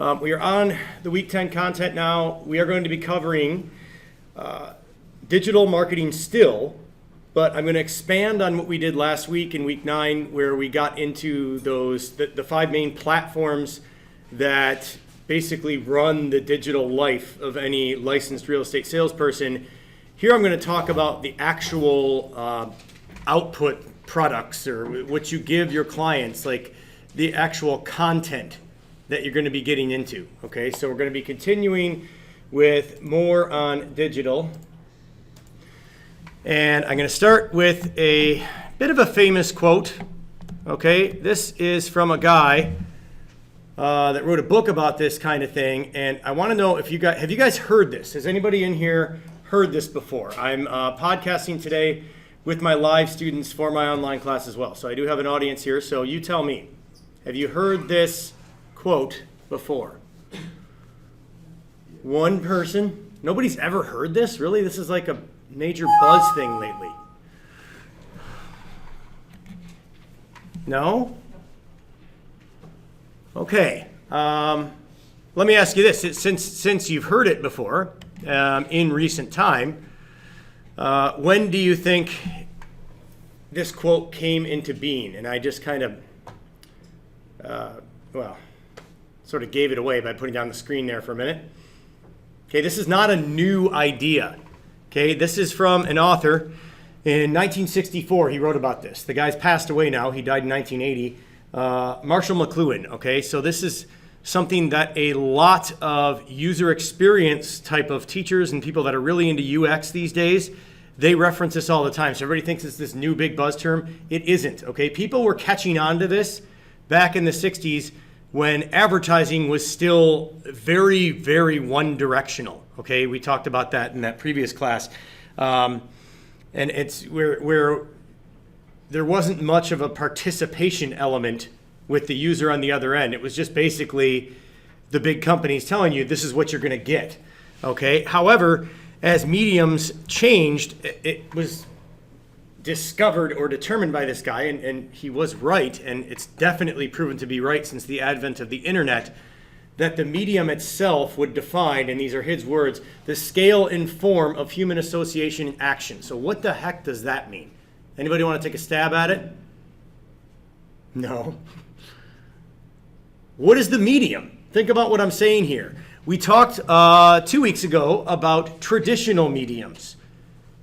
We are on the week 10 content now. We are going to be covering digital marketing still, but I'm going to expand on what we did last week in week 9, where we got into the 5 main platforms that basically run the digital life of any licensed real estate salesperson. Here I'm going to talk about the actual output products, or what you give your clients, like the actual content that you're going to be getting into. Okay, so we're going to be continuing with more on digital. And I'm going to start with a bit of a famous quote. Okay, this is from a guy that wrote a book about this kind of thing. And I want to know if you guys heard this? Has anybody in here heard this before? I'm podcasting today with my live students for my online class as well. So I do have an audience here. So you tell me, have you heard this quote before? One person? Nobody's ever heard this? Really? This is like a major buzz thing lately. No? Okay. Let me ask you this. Since you've heard it before in recent time, when do you think this quote came into being? And I just kind of, sort of gave it away by putting down the screen there for a minute. Okay, this is not a new idea. Okay, this is from an author in 1964. He wrote about this. The guy's passed away now. He died in 1980. Marshall McLuhan. Okay, so this is something that a lot of user experience type of teachers and people that are really into UX these days, they reference this all the time. So everybody thinks it's this new big buzz term. It isn't. Okay, people were catching on to this back in the 60s when advertising was still very, very one-directional. Okay, we talked about that in that previous class. And it's where there wasn't much of a participation element with the user on the other end. It was just basically the big companies telling you this is what you're going to get. Okay, however, as mediums changed, it was discovered or determined by this guy, and he was right, and it's definitely proven to be right since the advent of the internet, that the medium itself would define, and these are his words, the scale and form of human association and action. So what the heck does that mean? Anybody want to take a stab at it? No. What is the medium? Think about what I'm saying here. We talked 2 weeks ago about traditional mediums.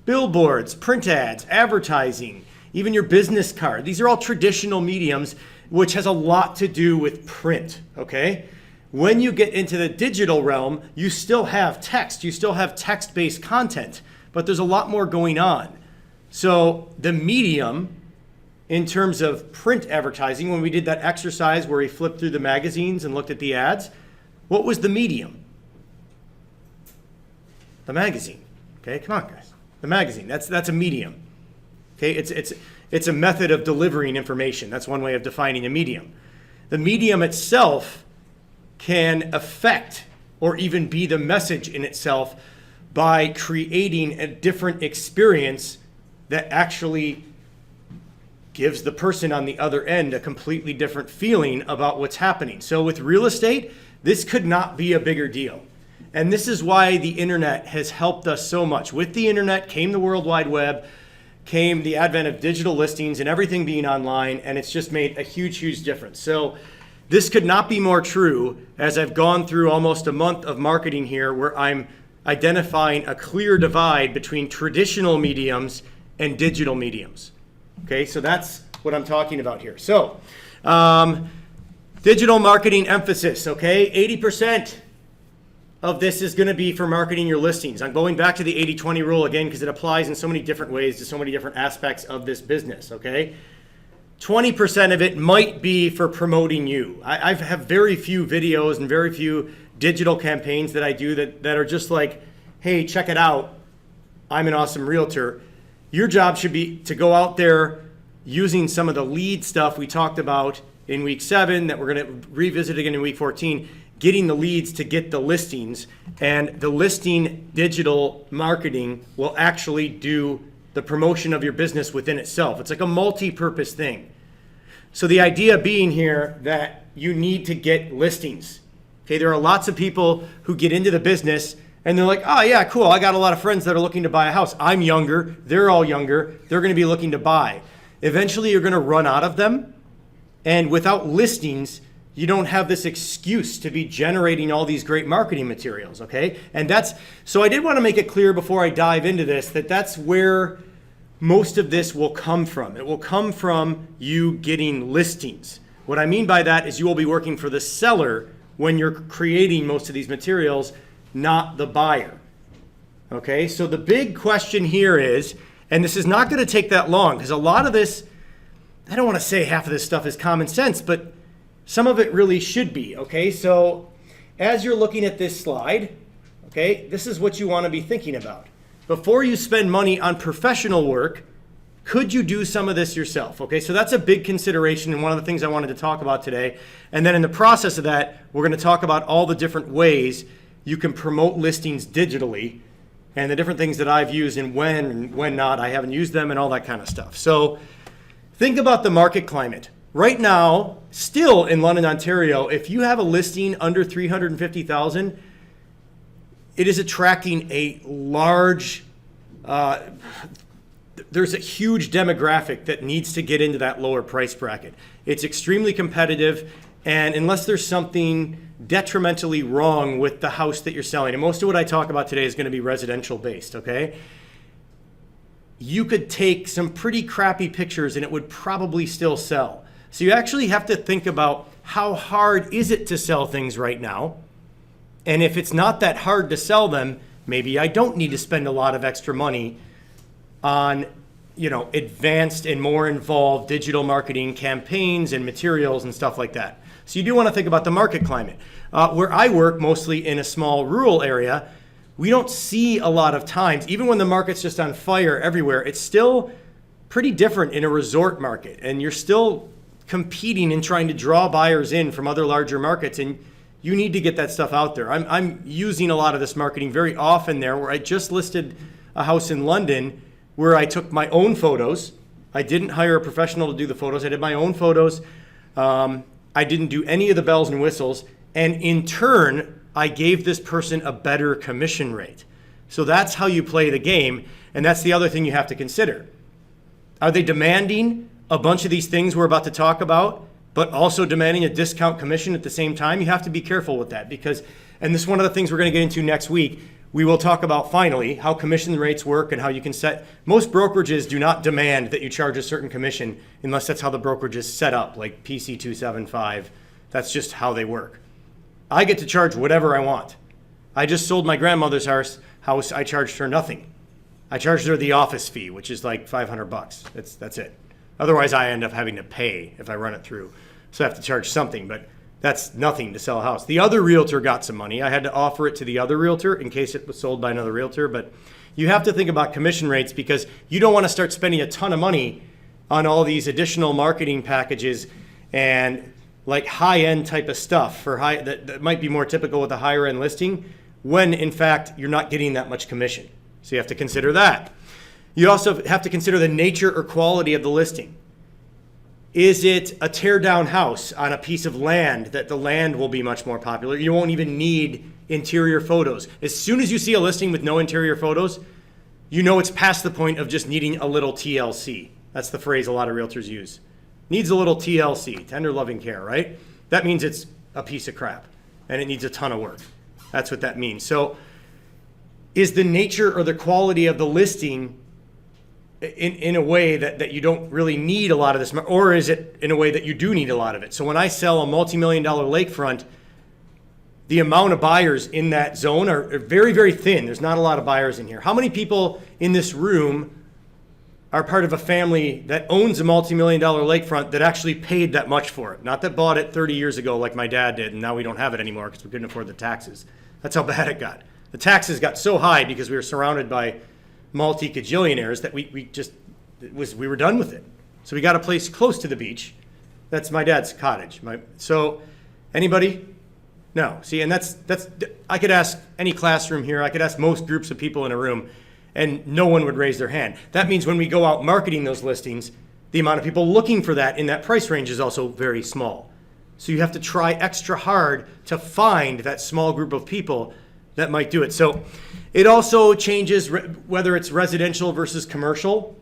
Billboards, print ads, advertising, even your business card. These are all traditional mediums, which has a lot to do with print, okay? When you get into the digital realm, you still have text. You still have text-based content, but there's a lot more going on. So the medium, in terms of print advertising, when we did that exercise where we flipped through the magazines and looked at the ads, what was the medium? The magazine. Okay, come on, guys. The magazine, that's a medium. Okay, it's a method of delivering information. That's one way of defining a medium. The medium itself can affect or even be the message in itself by creating a different experience that actually gives the person on the other end a completely different feeling about what's happening. So with real estate, this could not be a bigger deal. And this is why the internet has helped us so much. With the internet came the World Wide Web, came the advent of digital listings and everything being online, and it's just made a huge, huge difference. So this could not be more true as I've gone through almost a month of marketing here, where I'm identifying a clear divide between traditional mediums and digital mediums. Okay, so that's what I'm talking about here. So digital marketing emphasis, okay, 80% of this is going to be for marketing your listings. I'm going back to the 80-20 rule again because it applies in so many different ways to so many different aspects of this business, okay? 20% of it might be for promoting you. I have very few videos and very few digital campaigns that I do that are just like, hey, check it out, I'm an awesome realtor. Your job should be to go out there using some of the lead stuff we talked about in week 7 that we're going to revisit again in week 14, getting the leads to get the listings, and the listing digital marketing will actually do the promotion of your business within itself. It's like a multi-purpose thing. So the idea being here that you need to get listings. Okay, there are lots of people who get into the business and they're like, oh yeah, cool, I got a lot of friends that are looking to buy a house. I'm younger, they're all younger, they're gonna be looking to buy. Eventually you're gonna run out of them, and without listings, you don't have this excuse to be generating all these great marketing materials, okay? And so I did wanna make it clear before I dive into this that that's where most of this will come from. It will come from you getting listings. What I mean by that is you will be working for the seller when you're creating most of these materials, not the buyer. Okay, so the big question here is, and this is not going to take that long because a lot of this, I don't want to say half of this stuff is common sense, but some of it really should be. Okay, so as you're looking at this slide, okay, this is what you want to be thinking about. Before you spend money on professional work, could you do some of this yourself? Okay, so that's a big consideration and one of the things I wanted to talk about today. And then in the process of that, we're going to talk about all the different ways you can promote listings digitally and the different things that I've used and when not, I haven't used them and all that kind of stuff. So think about the market climate. Right now, still in London, Ontario, if you have a listing under 350,000, it is attracting a large, there's a huge demographic that needs to get into that lower price bracket. It's extremely competitive, and unless there's something detrimentally wrong with the house that you're selling, and most of what I talk about today is going to be residential based, okay? You could take some pretty crappy pictures and it would probably still sell. So you actually have to think about how hard is it to sell things right now? And if it's not that hard to sell them, maybe I don't need to spend a lot of extra money on, advanced and more involved digital marketing campaigns and materials and stuff like that. So you do want to think about the market climate. Where I work, mostly in a small rural area, we don't see a lot of times, even when the market's just on fire everywhere, it's still pretty different in a resort market. And you're still competing and trying to draw buyers in from other larger markets. And you need to get that stuff out there. I'm using a lot of this marketing very often there, where I just listed a house in London where I took my own photos. I didn't hire a professional to do the photos. I did my own photos. I didn't do any of the bells and whistles. And in turn, I gave this person a better commission rate. So that's how you play the game. And that's the other thing you have to consider. Are they demanding a bunch of these things we're about to talk about, but also demanding a discount commission at the same time? You have to be careful with that because, and this is one of the things we're going to get into next week. We will talk about finally how commission rates work and how you can set, most brokerages do not demand that you charge a certain commission unless that's how the brokerage is set up, like PC 275. That's just how they work. I get to charge whatever I want. I just sold my grandmother's house. I charged her nothing. I charged her the office fee, which is like $500. That's it. Otherwise, I end up having to pay if I run it through. So I have to charge something, but that's nothing to sell a house. The other realtor got some money. I had to offer it to the other realtor in case it was sold by another realtor. But you have to think about commission rates because you don't want to start spending a ton of money on all these additional marketing packages and like high-end type of stuff that might be more typical with a higher-end listing when, in fact, you're not getting that much commission. So you have to consider that. You also have to consider the nature or quality of the listing. Is it a tear-down house on a piece of land that the land will be much more popular? You won't even need interior photos. As soon as you see a listing with no interior photos, you know it's past the point of just needing a little TLC. That's the phrase a lot of realtors use. Needs a little TLC, tender loving care, right? That means it's a piece of crap and it needs a ton of work. That's what that means. So is the nature or the quality of the listing in a way that you don't really need a lot of this, or is it in a way that you do need a lot of it? So when I sell a multi-million-dollar lakefront, the amount of buyers in that zone are very, very thin. There's not a lot of buyers in here. How many people in this room are part of a family that owns a multi-million-dollar lakefront that actually paid that much for it? Not that bought it 30 years ago like my dad did, and now we don't have it anymore because we couldn't afford the taxes. That's how bad it got. The taxes got so high because we were surrounded by multi-cajillionaires that we were done with it. So we got a place close to the beach. That's my dad's cottage. So anybody? No. See, and that's I could ask any classroom here. I could ask most groups of people in a room, and no one would raise their hand. That means when we go out marketing those listings, the amount of people looking for that in that price range is also very small. So you have to try extra hard to find that small group of people that might do it. So it also changes whether it's residential versus commercial.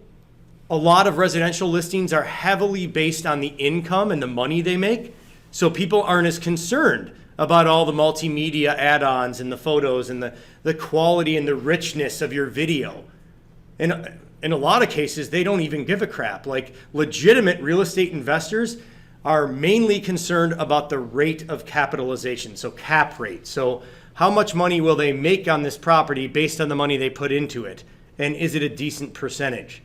A lot of residential listings are heavily based on the income and the money they make. So people aren't as concerned about all the multimedia add-ons and the photos and the quality and the richness of your video. And in a lot of cases, they don't even give a crap. Like legitimate real estate investors are mainly concerned about the rate of capitalization, so cap rate. So how much money will they make on this property based on the money they put into it? And is it a decent percentage?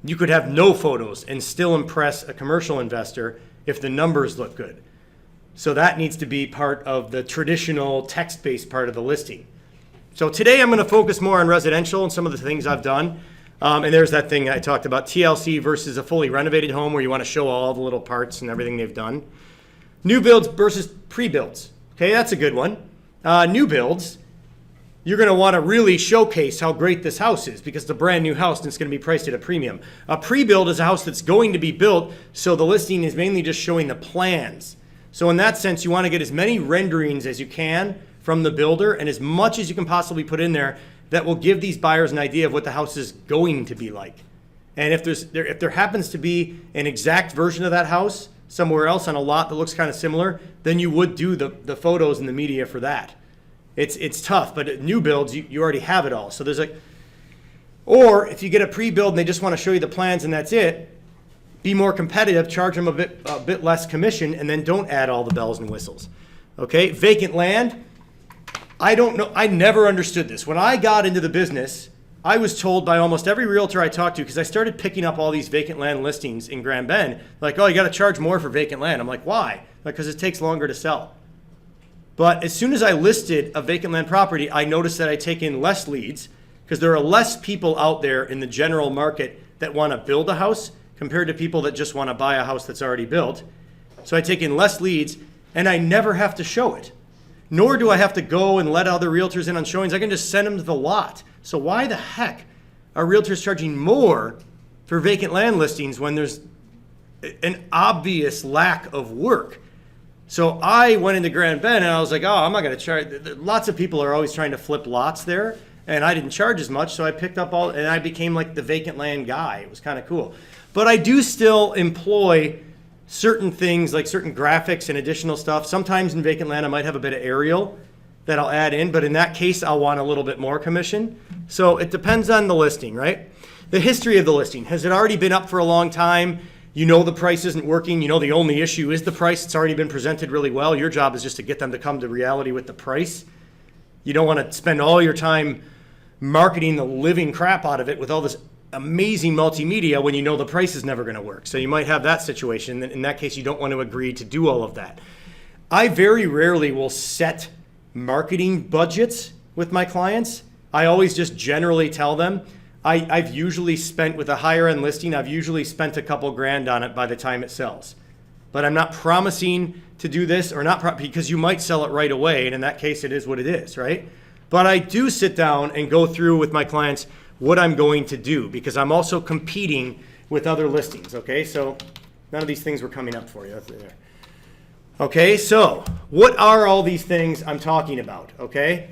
You could have no photos and still impress a commercial investor if the numbers look good. So that needs to be part of the traditional text-based part of the listing. So today I'm going to focus more on residential and some of the things I've done. And there's that thing I talked about, TLC versus a fully renovated home where you want to show all the little parts and everything they've done. New builds versus pre-builds. Okay, that's a good one. New builds, you're going to want to really showcase how great this house is because it's a brand new house and it's going to be priced at a premium. A pre-build is a house that's going to be built, so the listing is mainly just showing the plans. So in that sense, you want to get as many renderings as you can from the builder and as much as you can possibly put in there that will give these buyers an idea of what the house is going to be like. And if there happens to be an exact version of that house somewhere else on a lot that looks kind of similar, then you would do the photos and the media for that. It's tough, but at new builds, you already have it all. So there's or if you get a pre-build and they just want to show you the plans and that's it, be more competitive, charge them a bit less commission, and then don't add all the bells and whistles. Okay, vacant land. I don't know. I never understood this. When I got into the business, I was told by almost every realtor I talked to, because I started picking up all these vacant land listings in Grand Bend, like, oh, you got to charge more for vacant land. I'm like, why? Because it takes longer to sell. But as soon as I listed a vacant land property, I noticed that I take in less leads because there are less people out there in the general market that want to build a house compared to people that just want to buy a house that's already built. So I take in less leads and I never have to show it. Nor do I have to go and let other realtors in on showings. I can just send them to the lot. So why the heck are realtors charging more for vacant land listings when there's an obvious lack of work? So I went into Grand Bend and I was like, oh, I'm not going to charge. Lots of people are always trying to flip lots there. And I didn't charge as much. So I picked up and I became like the vacant land guy. It was kind of cool. But I do still employ certain things like certain graphics and additional stuff. Sometimes in vacant land, I might have a bit of aerial that I'll add in, but in that case, I'll want a little bit more commission. So it depends on the listing, right? The history of the listing. Has it already been up for a long time? You know the price isn't working. You know the only issue is the price. It's already been presented really well. Your job is just to get them to come to reality with the price. You don't want to spend all your time marketing the living crap out of it with all this amazing multimedia when you know the price is never going to work. So you might have that situation. In that case, you don't want to agree to do all of that. I very rarely will set marketing budgets with my clients. I always just generally tell them, I've usually spent, with a higher end listing, I've usually spent a couple grand on it by the time it sells. But I'm not promising to do this or not, because you might sell it right away. And in that case, it is what it is, right? But I do sit down and go through with my clients what I'm going to do, because I'm also competing with other listings, okay? So none of these things were coming up for you. That's there. Okay, so what are all these things I'm talking about, okay?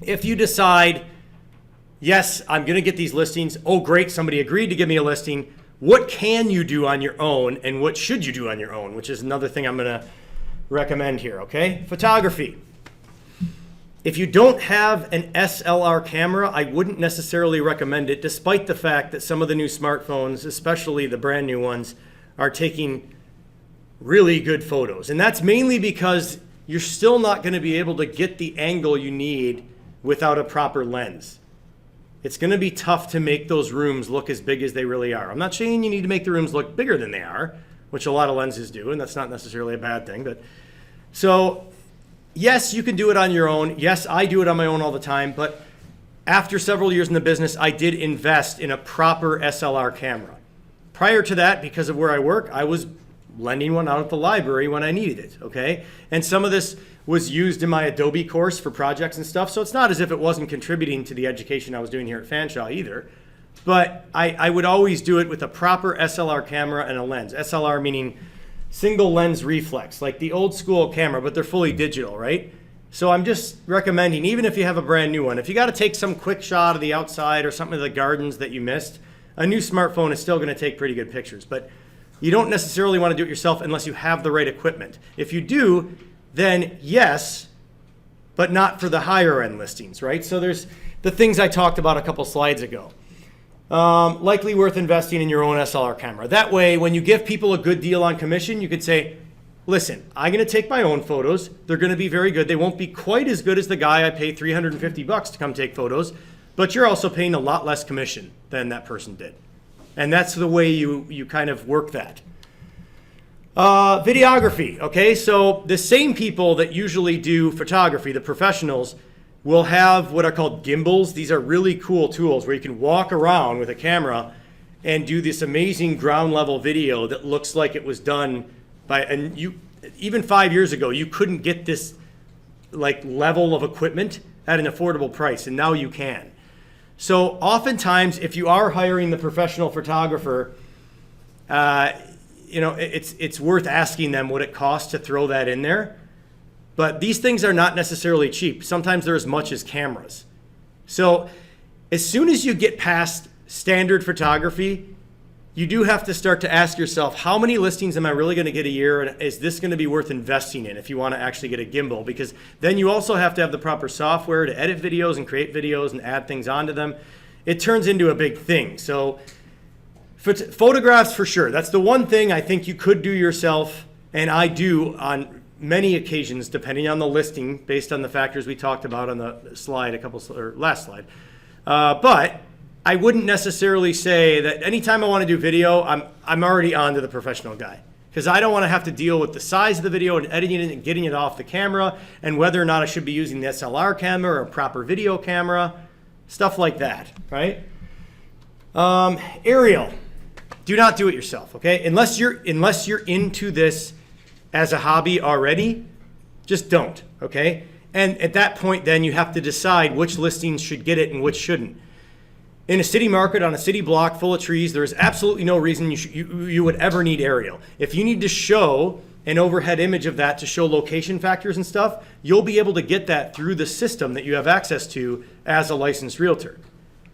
If you decide, yes, I'm gonna get these listings, oh great, somebody agreed to give me a listing, what can you do on your own and what should you do on your own, which is another thing I'm gonna recommend here, okay? Photography. If you don't have an SLR camera, I wouldn't necessarily recommend it, despite the fact that some of the new smartphones, especially the brand new ones, are taking really good photos. And that's mainly because you're still not going to be able to get the angle you need without a proper lens. It's going to be tough to make those rooms look as big as they really are. I'm not saying you need to make the rooms look bigger than they are, which a lot of lenses do, and that's not necessarily a bad thing. But so yes, you can do it on your own. Yes, I do it on my own all the time. But after several years in the business, I did invest in a proper SLR camera. Prior to that, because of where I work, I was lending one out at the library when I needed it, okay? And some of this was used in my Adobe course for projects and stuff. So it's not as if it wasn't contributing to the education I was doing here at Fanshawe either. But I would always do it with a proper SLR camera and a lens. SLR meaning single lens reflex, like the old school camera, but they're fully digital, right? So I'm just recommending, even if you have a brand new one, if you got to take some quick shot of the outside or something of the gardens that you missed, a new smartphone is still going to take pretty good pictures. But you don't necessarily want to do it yourself unless you have the right equipment. If you do, then yes, but not for the higher end listings, right? So there's the things I talked about a couple slides ago. Likely worth investing in your own SLR camera. That way, when you give people a good deal on commission, you could say, listen, I'm going to take my own photos. They're going to be very good. They won't be quite as good as the guy I paid $350 to come take photos, but you're also paying a lot less commission than that person did. And that's the way you kind of work that. Videography, okay? So the same people that usually do photography, the professionals, will have what are called gimbals. These are really cool tools where you can walk around with a camera and do this amazing ground level video that looks like it was done by, and you, even 5 years ago, you couldn't get this like level of equipment at an affordable price, and now you can. So oftentimes, if you are hiring the professional photographer, it's worth asking them what it costs to throw that in there. But these things are not necessarily cheap. Sometimes they're as much as cameras. So as soon as you get past standard photography, you do have to start to ask yourself, how many listings am I really going to get a year? And is this going to be worth investing in if you want to actually get a gimbal? Because then you also have to have the proper software to edit videos and create videos and add things onto them. It turns into a big thing. So photographs for sure. That's the one thing I think you could do yourself, and I do on many occasions, depending on the listing, based on the factors we talked about on the slide, last slide. But I wouldn't necessarily say that anytime I want to do video, I'm already on to the professional guy, because I don't want to have to deal with the size of the video and editing it and getting it off the camera and whether or not I should be using the SLR camera or a proper video camera, stuff like that, right? Aerial, do not do it yourself, okay? Unless you're into this as a hobby already, just don't, okay? And at that point, then you have to decide which listings should get it and which shouldn't. In a city market, on a city block full of trees, there is absolutely no reason you would ever need aerial. If you need to show an overhead image of that to show location factors and stuff, you'll be able to get that through the system that you have access to as a licensed realtor.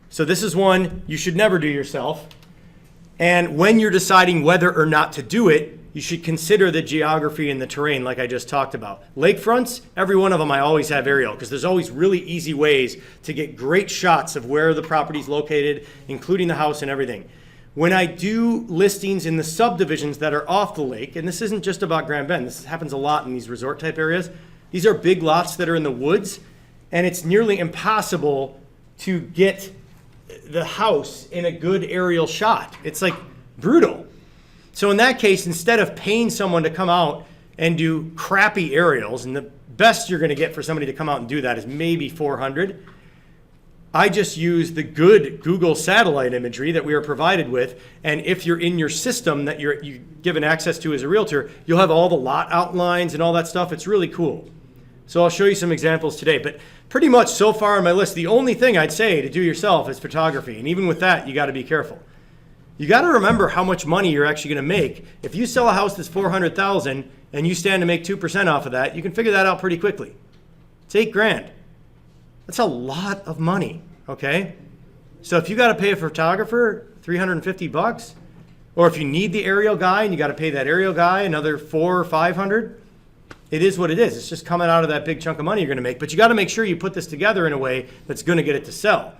So this is one you should never do yourself. And when you're deciding whether or not to do it, you should consider the geography and the terrain like I just talked about. Lakefronts, every one of them I always have aerial because there's always really easy ways to get great shots of where the property's located, including the house and everything. When I do listings in the subdivisions that are off the lake, and this isn't just about Grand Bend, this happens a lot in these resort type areas, these are big lots that are in the woods, and it's nearly impossible to get the house in a good aerial shot. It's like brutal. So in that case, instead of paying someone to come out and do crappy aerials, and the best you're going to get for somebody to come out and do that is maybe 400, I just use the good Google satellite imagery that we are provided with. And if you're in your system that you're given access to as a realtor, you'll have all the lot outlines and all that stuff. It's really cool. So I'll show you some examples today. But pretty much so far on my list, the only thing I'd say to do yourself is photography. And even with that, you got to be careful. You got to remember how much money you're actually going to make. If you sell a house that's $400,000 and you stand to make 2% off of that, you can figure that out pretty quickly. It's $8,000. That's a lot of money, okay? So if you got to pay a photographer $350, or if you need the aerial guy and you got to pay that aerial guy another $400 or $500, it is what it is. It's just coming out of that big chunk of money you're going to make. But you got to make sure you put this together in a way that's going to get it to sell,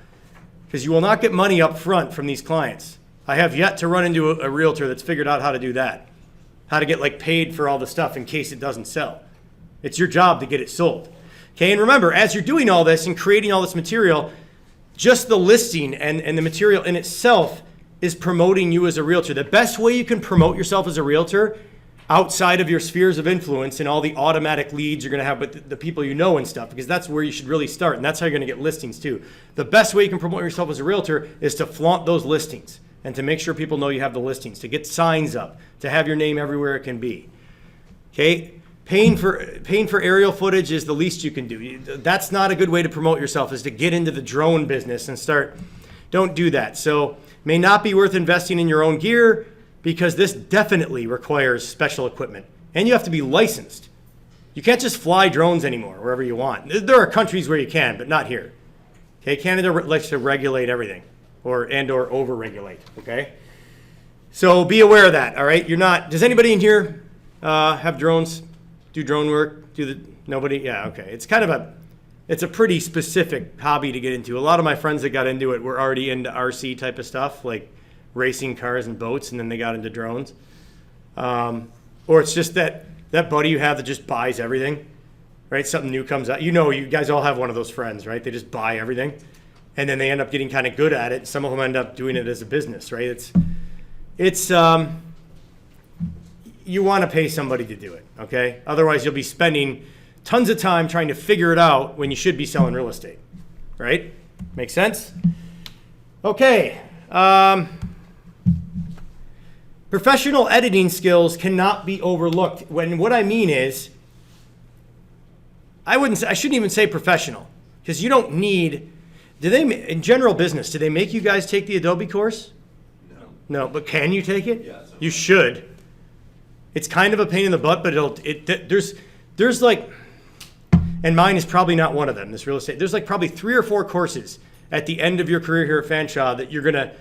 because you will not get money up front from these clients. I have yet to run into a realtor that's figured out how to do that, how to get like paid for all the stuff in case it doesn't sell. It's your job to get it sold. Okay, and remember, as you're doing all this and creating all this material, just the listing and the material in itself is promoting you as a realtor. The best way you can promote yourself as a realtor outside of your spheres of influence and all the automatic leads you're going to have with the people you know and stuff, because that's where you should really start, and that's how you're going to get listings too. The best way you can promote yourself as a realtor is to flaunt those listings and to make sure people know you have the listings, to get signs up, to have your name everywhere it can be. Okay? Paying for aerial footage is the least you can do. That's not a good way to promote yourself, is to get into the drone business and start. Don't do that. So may not be worth investing in your own gear, because this definitely requires special equipment, and you have to be licensed. You can't just fly drones anymore wherever you want. There are countries where you can, but not here. Okay, Canada likes to regulate everything, or over-regulate. Okay, so be aware of that. All right, you're not. Does anybody in here have drones? Do drone work? Nobody? Yeah. Okay, it's a pretty specific hobby to get into. A lot of my friends that got into it were already into RC type of stuff, like racing cars and boats, and then they got into drones. Or it's just that buddy you have that just buys everything, right? Something new comes out. You guys all have one of those friends, right? They just buy everything, and then they end up getting kind of good at it. Some of them end up doing it as a business, right? It's you want to pay somebody to do it, okay? Otherwise, you'll be spending tons of time trying to figure it out when you should be selling real estate, right? Make sense? Okay. Professional editing skills cannot be overlooked. What I mean is, I shouldn't even say professional, because you don't need, in general business, do they make you guys take the Adobe course? No, but can you take it? Yeah, you should. It's kind of a pain in the butt, but there's like, and mine is probably not one of them, this real estate. There's like probably 3 or 4 courses at the end of your career here at Fanshawe that you're going to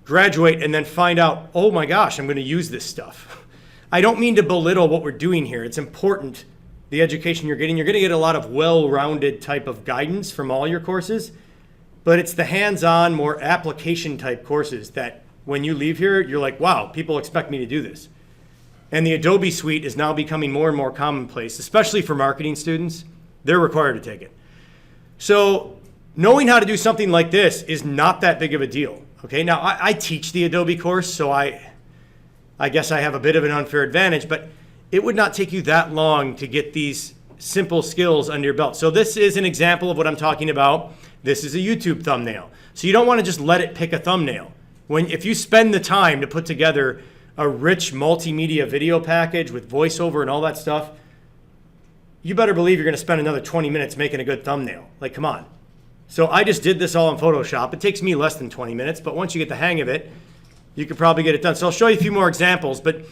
graduate and then find out, oh my gosh, I'm going to use this stuff. I don't mean to belittle what we're doing here. It's important, the education you're getting. You're going to get a lot of well-rounded type of guidance from all your courses, but it's the hands-on, more application type courses that when you leave here, you're like, wow, people expect me to do this. And the Adobe suite is now becoming more and more commonplace, especially for marketing students. They're required to take it. So knowing how to do something like this is not that big of a deal. Okay, now I teach the Adobe course, so I guess I have a bit of an unfair advantage, but it would not take you that long to get these simple skills under your belt. So this is an example of what I'm talking about. This is a YouTube thumbnail. So you don't want to just let it pick a thumbnail. If you spend the time to put together a rich multimedia video package with voiceover and all that stuff, you better believe you're going to spend another 20 minutes making a good thumbnail. Like, come on. So I just did this all in Photoshop. It takes me less than 20 minutes, but once you get the hang of it, you could probably get it done. So I'll show you a few more examples, but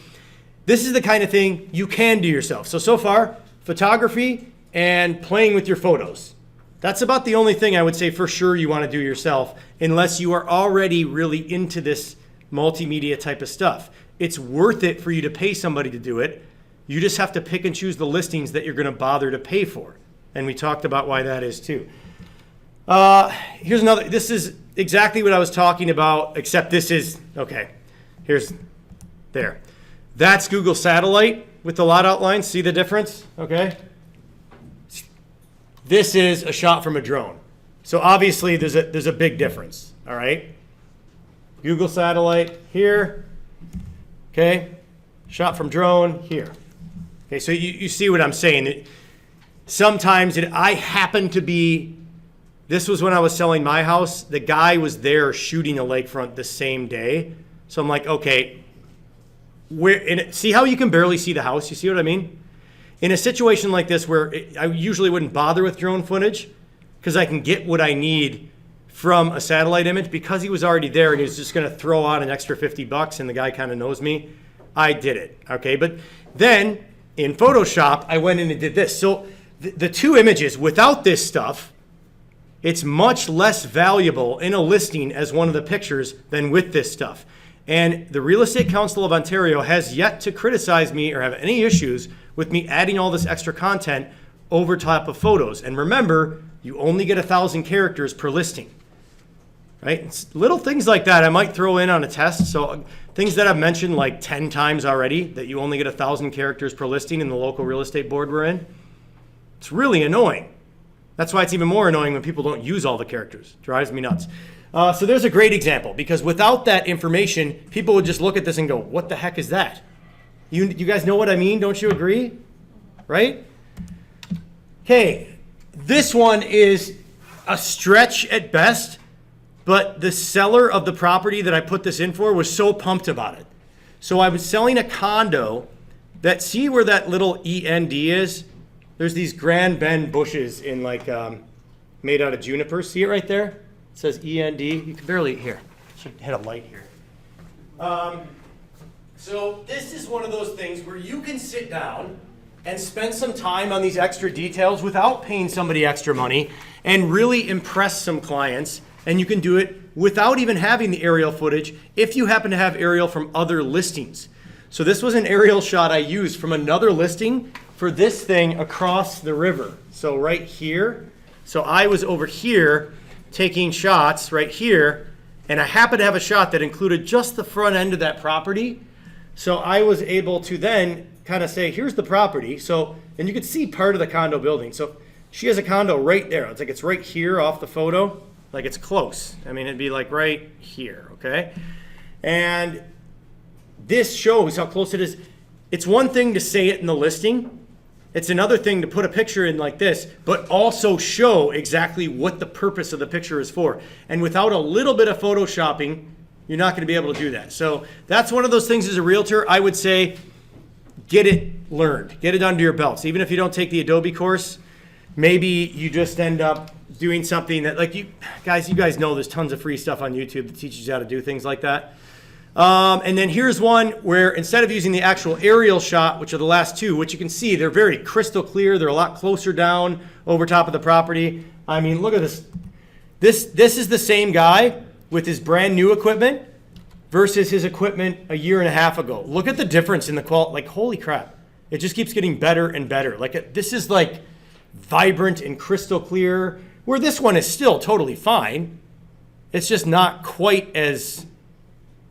this is the kind of thing you can do yourself. So far, photography and playing with your photos. That's about the only thing I would say for sure you want to do yourself, unless you are already really into this multimedia type of stuff. It's worth it for you to pay somebody to do it. You just have to pick and choose the listings that you're going to bother to pay for. And we talked about why that is too. Here's another, this is exactly what I was talking about, except this is, okay, there. That's Google Satellite with the lot outline. See the difference? Okay. This is a shot from a drone. So obviously there's a big difference, all right? Google Satellite here, okay? Shot from drone here. Okay, so you see what I'm saying. Sometimes I happen to be, this was when I was selling my house. The guy was there shooting a lakefront the same day. So I'm like, okay, see how you can barely see the house? You see what I mean? In a situation like this where I usually wouldn't bother with drone footage because I can get what I need from a satellite image, because he was already there and he was just going to throw out an extra $50 and the guy kind of knows me, I did it, okay? But then in Photoshop, I went in and did this. So the 2 images, without this stuff, it's much less valuable in a listing as one of the pictures than with this stuff. And the Real Estate Council of Ontario has yet to criticize me or have any issues with me adding all this extra content over top of photos. And remember, you only get 1,000 characters per listing, right? It's little things like that I might throw in on a test. So things that I've mentioned like 10 times already, that you only get 1,000 characters per listing in the local real estate board we're in. It's really annoying. That's why it's even more annoying when people don't use all the characters. It drives me nuts. So there's a great example, because without that information, people would just look at this and go, what the heck is that? You guys know what I mean? Don't you agree? Right? Okay, this one is a stretch at best, but the seller of the property that I put this in for was so pumped about it. So I was selling a condo that, see where that little END is? There's these Grand Bend bushes in like, made out of juniper. See it right there? It says END. You can barely, here, should hit a light here. So this is one of those things where you can sit down and spend some time on these extra details without paying somebody extra money and really impress some clients. And you can do it without even having the aerial footage if you happen to have aerial from other listings. So this was an aerial shot I used from another listing for this thing across the river. So right here, so I was over here taking shots right here, and I happened to have a shot that included just the front end of that property. So I was able to then kind of say, here's the property. So, and you could see part of the condo building. So she has a condo right there. It's like it's right here off the photo. Like it's close. I mean, it'd be like right here, okay? And this shows how close it is. It's one thing to say it in the listing. It's another thing to put a picture in like this, but also show exactly what the purpose of the picture is for. And without a little bit of photoshopping, you're not going to be able to do that. So that's one of those things as a realtor, I would say, get it learned. Get it under your belts. Even if you don't take the Adobe course, maybe you just end up doing something that, like you guys know there's tons of free stuff on YouTube that teaches you how to do things like that. And then here's one where instead of using the actual aerial shot, which are the last two, which you can see, they're very crystal clear. They're a lot closer down over top of the property. I mean, look at this. This is the same guy with his brand new equipment versus his equipment a year and a half ago. Look at the difference in the quality. Like, holy crap. It just keeps getting better and better. Like, this is like vibrant and crystal clear, where this one is still totally fine. It's just not quite as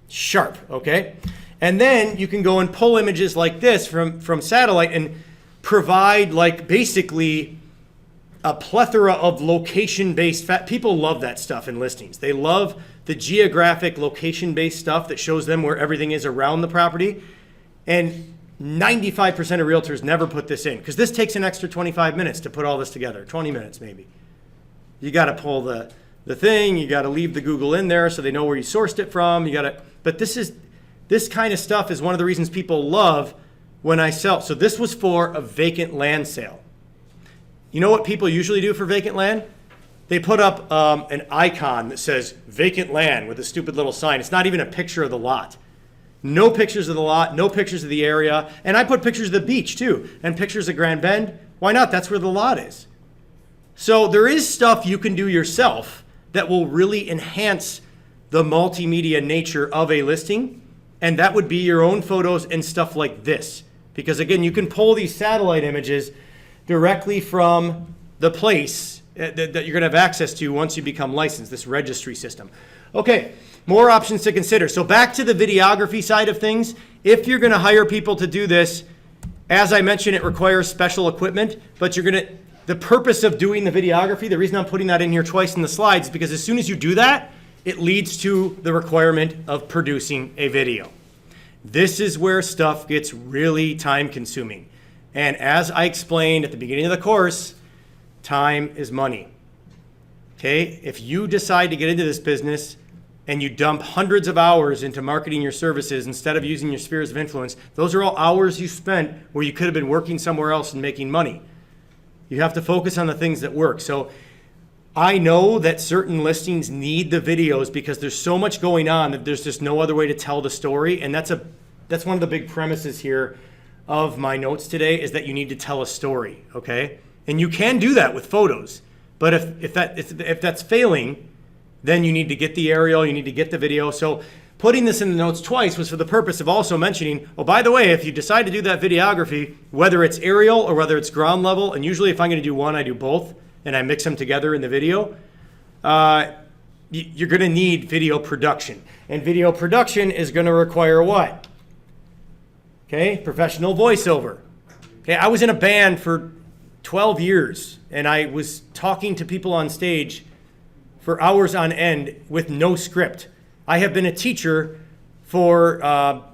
sharp, okay? And then you can go and pull images like this from satellite and provide like basically a plethora of location-based, people love that stuff in listings. They love the geographic location-based stuff that shows them where everything is around the property. And 95% of realtors never put this in because this takes an extra 25 minutes to put all this together, 20 minutes maybe. You got to pull the thing, you got to leave the Google in there so they know where you sourced it from. But this kind of stuff is one of the reasons people love when I sell. So this was for a vacant land sale. You know what people usually do for vacant land? They put up an icon that says vacant land with a stupid little sign. It's not even a picture of the lot. No pictures of the lot, no pictures of the area. And I put pictures of the beach too, and pictures of Grand Bend. Why not? That's where the lot is. So there is stuff you can do yourself that will really enhance the multimedia nature of a listing. And that would be your own photos and stuff like this. Because again, you can pull these satellite images directly from the place that you're going to have access to once you become licensed, this registry system. Okay, more options to consider. So back to the videography side of things. If you're going to hire people to do this, as I mentioned, it requires special equipment, but the purpose of doing the videography, the reason I'm putting that in here twice in the slides is because as soon as you do that, it leads to the requirement of producing a video. This is where stuff gets really time consuming. And as I explained at the beginning of the course, time is money. Okay? If you decide to get into this business and you dump hundreds of hours into marketing your services instead of using your spheres of influence, those are all hours you spent where you could have been working somewhere else and making money. You have to focus on the things that work. So I know that certain listings need the videos because there's so much going on that there's just no other way to tell the story. And that's one of the big premises here of my notes today is that you need to tell a story, okay? And you can do that with photos. But if that's failing, then you need to get the aerial, you need to get the video. So putting this in the notes twice was for the purpose of also mentioning, oh, by the way, if you decide to do that videography, whether it's aerial or whether it's ground level, and usually if I'm going to do one, I do both, and I mix them together in the video, you're going to need video production. And video production is going to require what? Okay, professional voiceover. Okay, I was in a band for 12 years, and I was talking to people on stage for hours on end with no script. I have been a teacher for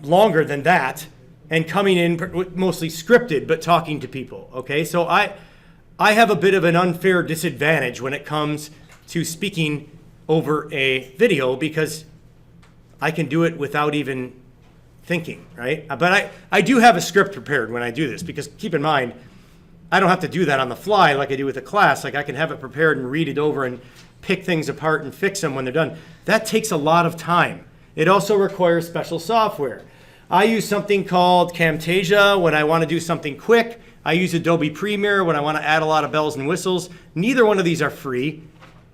longer than that and coming in mostly scripted, but talking to people, okay? So I have a bit of an unfair disadvantage when it comes to speaking over a video because I can do it without even thinking, right? But I do have a script prepared when I do this because keep in mind, I don't have to do that on the fly like I do with a class. Like I can have it prepared and read it over and pick things apart and fix them when they're done. That takes a lot of time. It also requires special software. I use something called Camtasia when I want to do something quick. I use Adobe Premiere when I want to add a lot of bells and whistles. Neither one of these are free,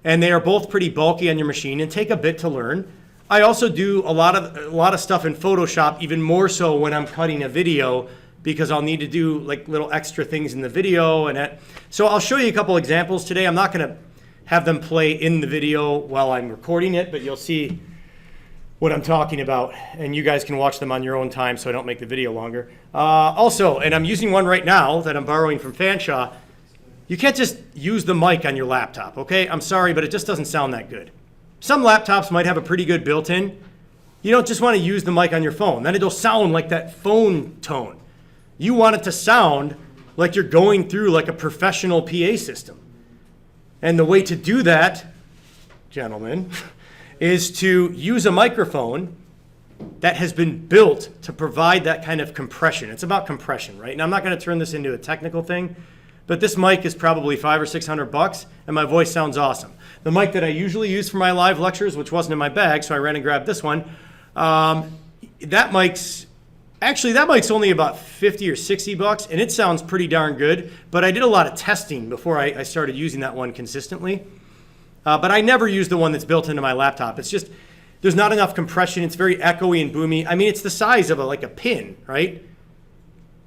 and they are both pretty bulky on your machine and take a bit to learn. I also do a lot of stuff in Photoshop, even more so when I'm cutting a video, because I'll need to do like little extra things in the video. So I'll show you a couple examples today. I'm not going to have them play in the video while I'm recording it, but you'll see what I'm talking about, and you guys can watch them on your own time so I don't make the video longer. Also, and I'm using one right now that I'm borrowing from Fanshawe, you can't just use the mic on your laptop, okay? I'm sorry, but it just doesn't sound that good. Some laptops might have a pretty good built-in. You don't just want to use the mic on your phone. Then it'll sound like that phone tone. You want it to sound like you're going through like a professional PA system. And the way to do that, gentlemen, is to use a microphone that has been built to provide that kind of compression. It's about compression, right? And I'm not going to turn this into a technical thing, but this mic is probably $500 or $600, and my voice sounds awesome. The mic that I usually use for my live lectures, which wasn't in my bag, so I ran and grabbed this one, that mic's only about $50 or $60, and it sounds pretty darn good, but I did a lot of testing before I started using that one consistently. But I never use the one that's built into my laptop. It's just, there's not enough compression. It's very echoey and boomy. I mean, it's the size of like a pin, right?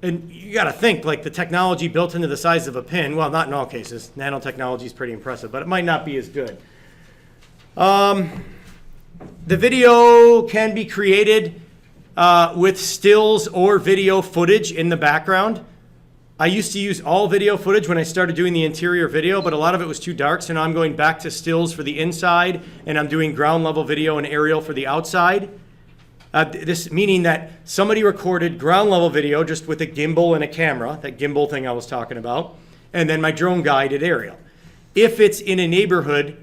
And you got to think, like the technology built into the size of a pin, well, not in all cases. Nanotechnology is pretty impressive, but it might not be as good. The video can be created with stills or video footage in the background. I used to use all video footage when I started doing the interior video, but a lot of it was too dark, so now I'm going back to stills for the inside, and I'm doing ground level video and aerial for the outside. This meaning that somebody recorded ground level video just with a gimbal and a camera, that gimbal thing I was talking about, and then my drone guy did aerial. If it's in a neighborhood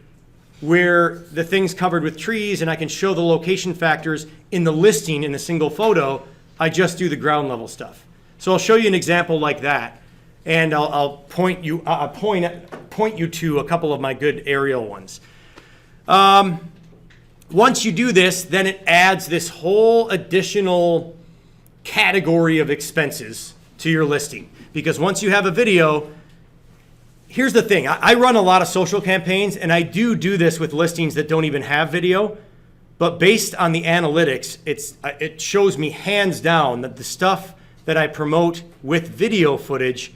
where the thing's covered with trees and I can show the location factors in the listing in a single photo, I just do the ground level stuff. So I'll show you an example like that, and I'll point you to a couple of my good aerial ones. Once you do this, then it adds this whole additional category of expenses to your listing. Because once you have a video, here's the thing. I run a lot of social campaigns, and I do this with listings that don't even have video. But based on the analytics, it shows me hands down that the stuff that I promote with video footage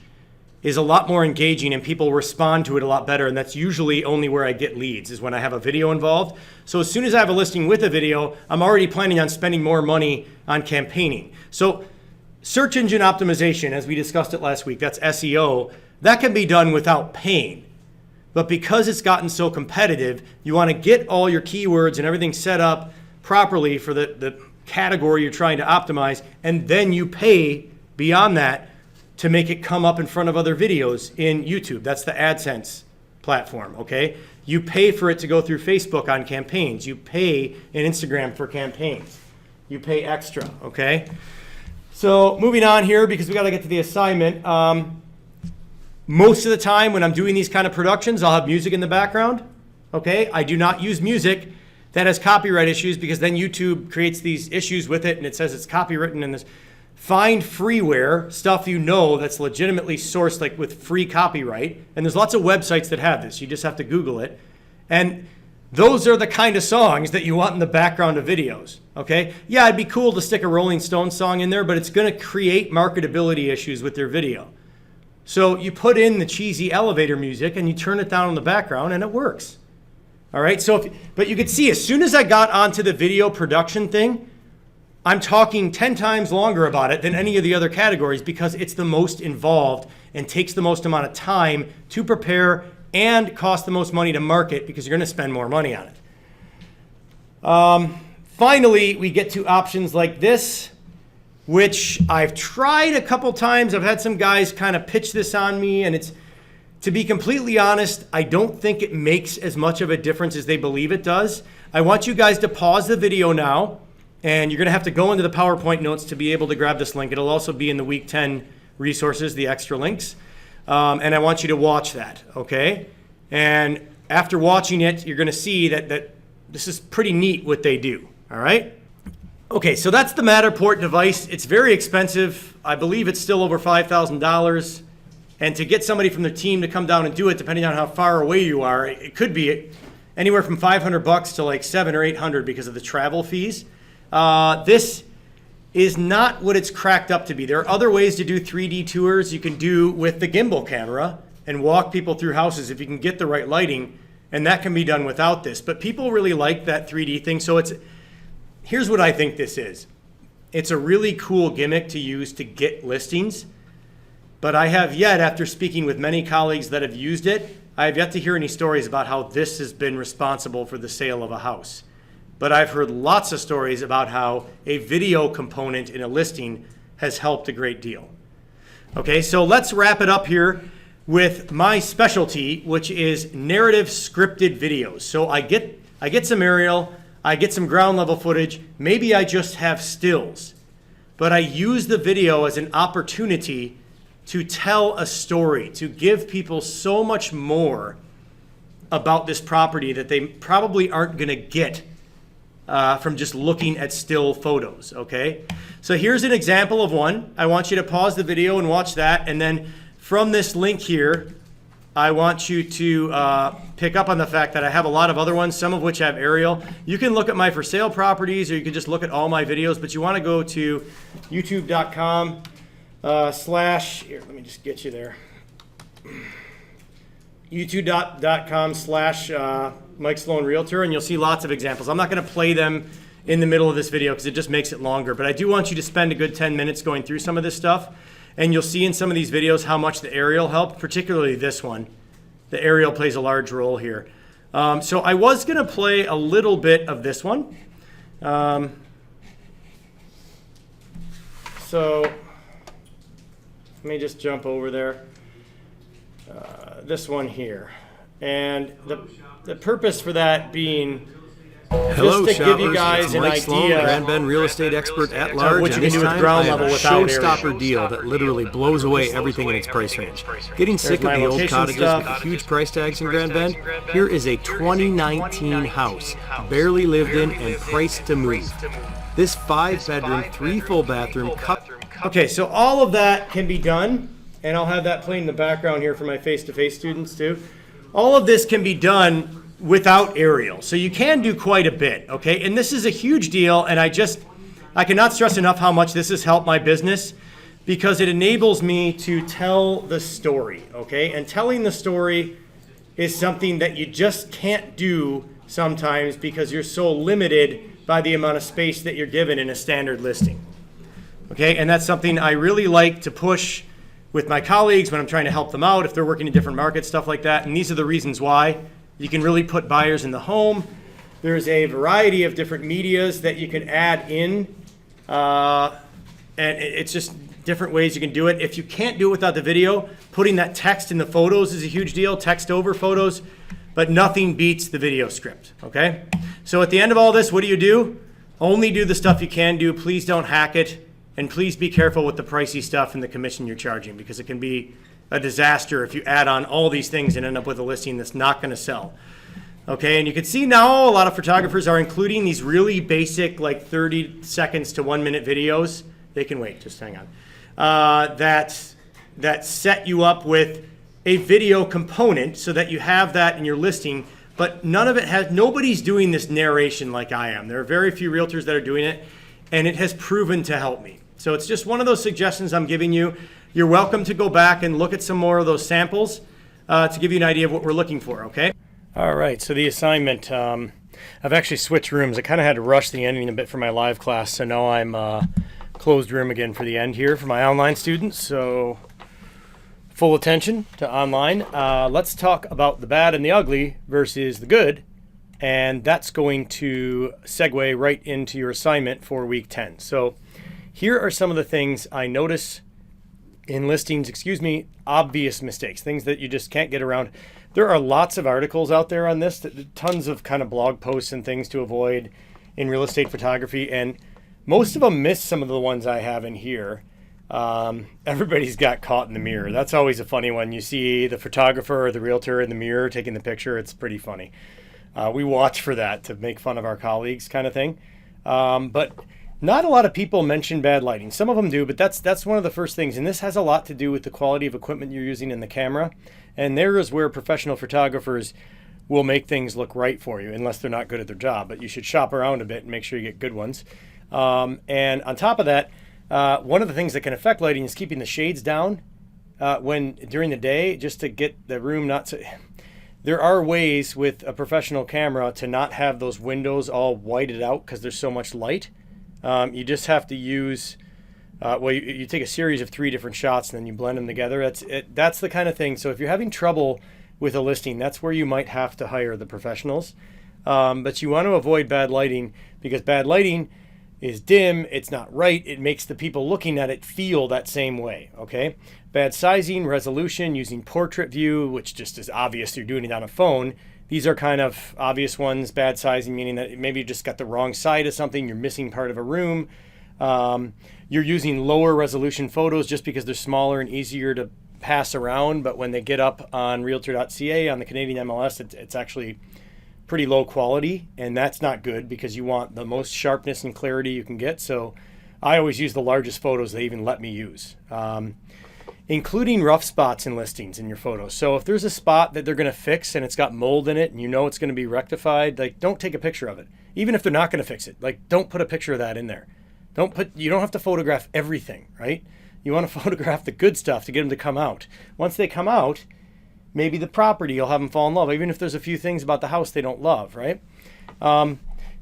is a lot more engaging and people respond to it a lot better. And that's usually only where I get leads, is when I have a video involved. So as soon as I have a listing with a video, I'm already planning on spending more money on campaigning. So search engine optimization, as we discussed it last week, that's SEO, that can be done without paying. But because it's gotten so competitive, you want to get all your keywords and everything set up properly for the category you're trying to optimize, and then you pay beyond that to make it come up in front of other videos in YouTube. That's the AdSense platform, okay? You pay for it to go through Facebook on campaigns. You pay in Instagram for campaigns. You pay extra, okay? So moving on here, because we got to get to the assignment. Most of the time when I'm doing these kind of productions, I'll have music in the background, okay? I do not use music that has copyright issues, because then YouTube creates these issues with it and it says it's copywritten and this. Find freeware, stuff you know that's legitimately sourced, like with free copyright. And there's lots of websites that have this. You just have to Google it. And those are the kind of songs that you want in the background of videos, okay? Yeah, it'd be cool to stick a Rolling Stones song in there, but it's going to create marketability issues with their video. So you put in the cheesy elevator music and you turn it down in the background and it works. All right, but you could see as soon as I got onto the video production thing, I'm talking 10 times longer about it than any of the other categories, because it's the most involved and takes the most amount of time to prepare and cost the most money to market, because you're going to spend more money on it. Finally, we get to options like this, which I've tried a couple times. I've had some guys kind of pitch this on me, and it's, to be completely honest, I don't think it makes as much of a difference as they believe it does. I want you guys to pause the video now, and you're going to have to go into the PowerPoint notes to be able to grab this link. It'll also be in the Week 10 resources, the extra links. And I want you to watch that, okay? And after watching it, you're going to see that this is pretty neat what they do, all right? Okay, so that's the Matterport device. It's very expensive. I believe it's still over $5,000. And to get somebody from the team to come down and do it, depending on how far away you are, it could be anywhere from $500 to like $700 or $800 because of the travel fees. This is not what it's cracked up to be. There are other ways to do 3D tours you can do with the gimbal camera and walk people through houses if you can get the right lighting, and that can be done without this. But people really like that 3D thing, so here's what I think this is. It's a really cool gimmick to use to get listings, but I have yet, after speaking with many colleagues that have used it, I have yet to hear any stories about how this has been responsible for the sale of a house. But I've heard lots of stories about how a video component in a listing has helped a great deal. Okay, so let's wrap it up here with my specialty, which is narrative scripted videos. So I get some aerial, I get some ground level footage, maybe I just have stills, but I use the video as an opportunity to tell a story, to give people so much more about this property that they probably aren't gonna get from just looking at still photos, okay? So here's an example of one. I want you to pause the video and watch that, and then from this link here, I want you to pick up on the fact that I have a lot of other ones, some of which have aerial. You can look at my for sale properties, or you can just look at all my videos, but you wanna go to youtube.com here, let me just get you there. youtube.com/ Mike Sloan Realtor, and you'll see lots of examples. I'm not going to play them in the middle of this video because it just makes it longer, but I do want you to spend a good 10 minutes going through some of this stuff, and you'll see in some of these videos how much the aerial helped, particularly this one. The aerial plays a large role here. So I was going to play a little bit of this one. So let me just jump over there. This one here. And the purpose for that being Hello, just to give you shoppers. guys It's an Mike idea Sloan, Grand Bend real estate expert at large. what you and can this do with time ground I have level a without area. showstopper deal that literally blows away everything in its price range. Getting sick of my the old location cottages stuff. with the huge price tags in Grand Bend? Here is a 2019 house, barely lived in and priced to move. This 5-bedroom, 3 full bathroom. Okay, so all of that can be done, and I'll have that playing in the background here for my face-to-face students too. All of this can be done without aerial, so you can do quite a bit, okay? And this is a huge deal, and I cannot stress enough how much this has helped my business because it enables me to tell the story, okay? And telling the story is something that you just can't do sometimes because you're so limited by the amount of space that you're given in a standard listing, okay? And that's something I really like to push with my colleagues when I'm trying to help them out if they're working in different markets, stuff like that. And these are the reasons why. You can really put buyers in the home. There's a variety of different medias that you can add in. And it's just different ways you can do it. If you can't do it without the video, putting that text in the photos is a huge deal, text over photos, but nothing beats the video script, okay? So at the end of all this, what do? Only do the stuff you can do. Please don't hack it. And please be careful with the pricey stuff and the commission you're charging because it can be a disaster if you add on all these things and end up with a listing that's not going to sell. Okay, and you can see now a lot of photographers are including these really basic, like 30 seconds to 1 minute videos. They can wait, just hang on. That set you up with a video component so that you have that in your listing, but nobody's doing this narration like I am. There are very few realtors that are doing it, and it has proven to help me. So it's just one of those suggestions I'm giving you. You're welcome to go back and look at some more of those samples to give you an idea of what we're looking for, okay? All right, so the assignment, I've actually switched rooms. I kind of had to rush the ending a bit for my live class, so now I'm closed room again for the end here for my online students, so full attention to online. Let's talk about the bad and the ugly versus the good, and that's going to segue right into your assignment for week 10. So here are some of the things I notice in listings, obvious mistakes, things that you just can't get around. There are lots of articles out there on this, tons of kind of blog posts and things to avoid in real estate photography, and most of them miss some of the ones I have in here. Everybody's got caught in the mirror. That's always a funny one. You see the photographer or the realtor in the mirror taking the picture. It's pretty funny. We watch for that to make fun of our colleagues kind of thing. But Not a lot of people mention bad lighting. Some of them do, but that's one of the first things. And this has a lot to do with the quality of equipment you're using in the camera. And there is where professional photographers will make things look right for you, unless they're not good at their job. But you should shop around a bit and make sure you get good ones. And on top of that, one of the things that can affect lighting is keeping the shades down during the day, just to get the room not so... There are ways with a professional camera to not have those windows all whited out because there's so much light. You just have to use, you take a series of 3 different shots and then you blend them together. That's the kind of thing. So if you're having trouble with a listing, that's where you might have to hire the professionals. But you want to avoid bad lighting, because bad lighting is dim, it's not right, it makes the people looking at it feel that same way, okay? Bad sizing, resolution, using portrait view, which just is obvious you're doing it on a phone. These are kind of obvious ones. Bad sizing, meaning that maybe you just got the wrong side of something, you're missing part of a room. You're using lower resolution photos just because they're smaller and easier to pass around, but when they get up on Realtor.ca, on the Canadian MLS, it's actually pretty low quality, and that's not good because you want the most sharpness and clarity you can get. So I always use the largest photos they even let me use. Including rough spots in listings in your photos. So if there's a spot that they're going to fix and it's got mold in it and you know it's going to be rectified, like, don't take a picture of it. Even if they're not going to fix it, like, don't put a picture of that in there. You don't have to photograph everything, right? You want to photograph the good stuff to get them to come out. Once they come out, maybe the property, you'll have them fall in love, even if there's a few things about the house they don't love, right?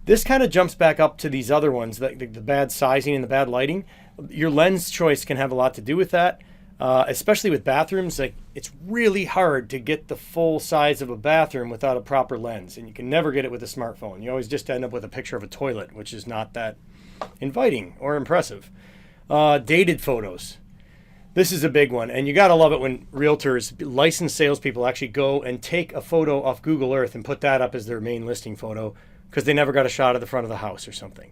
This kind of jumps back up to these other ones, the bad sizing and the bad lighting. Your lens choice can have a lot to do with that. Especially with bathrooms, like, it's really hard to get the full size of a bathroom without a proper lens, and you can never get it with a smartphone. You always just end up with a picture of a toilet, which is not that inviting or impressive. Dated photos. This is a big one, and you gotta love it when realtors, licensed salespeople, actually go and take a photo off Google Earth and put that up as their main listing photo because they never got a shot of the front of the house or something.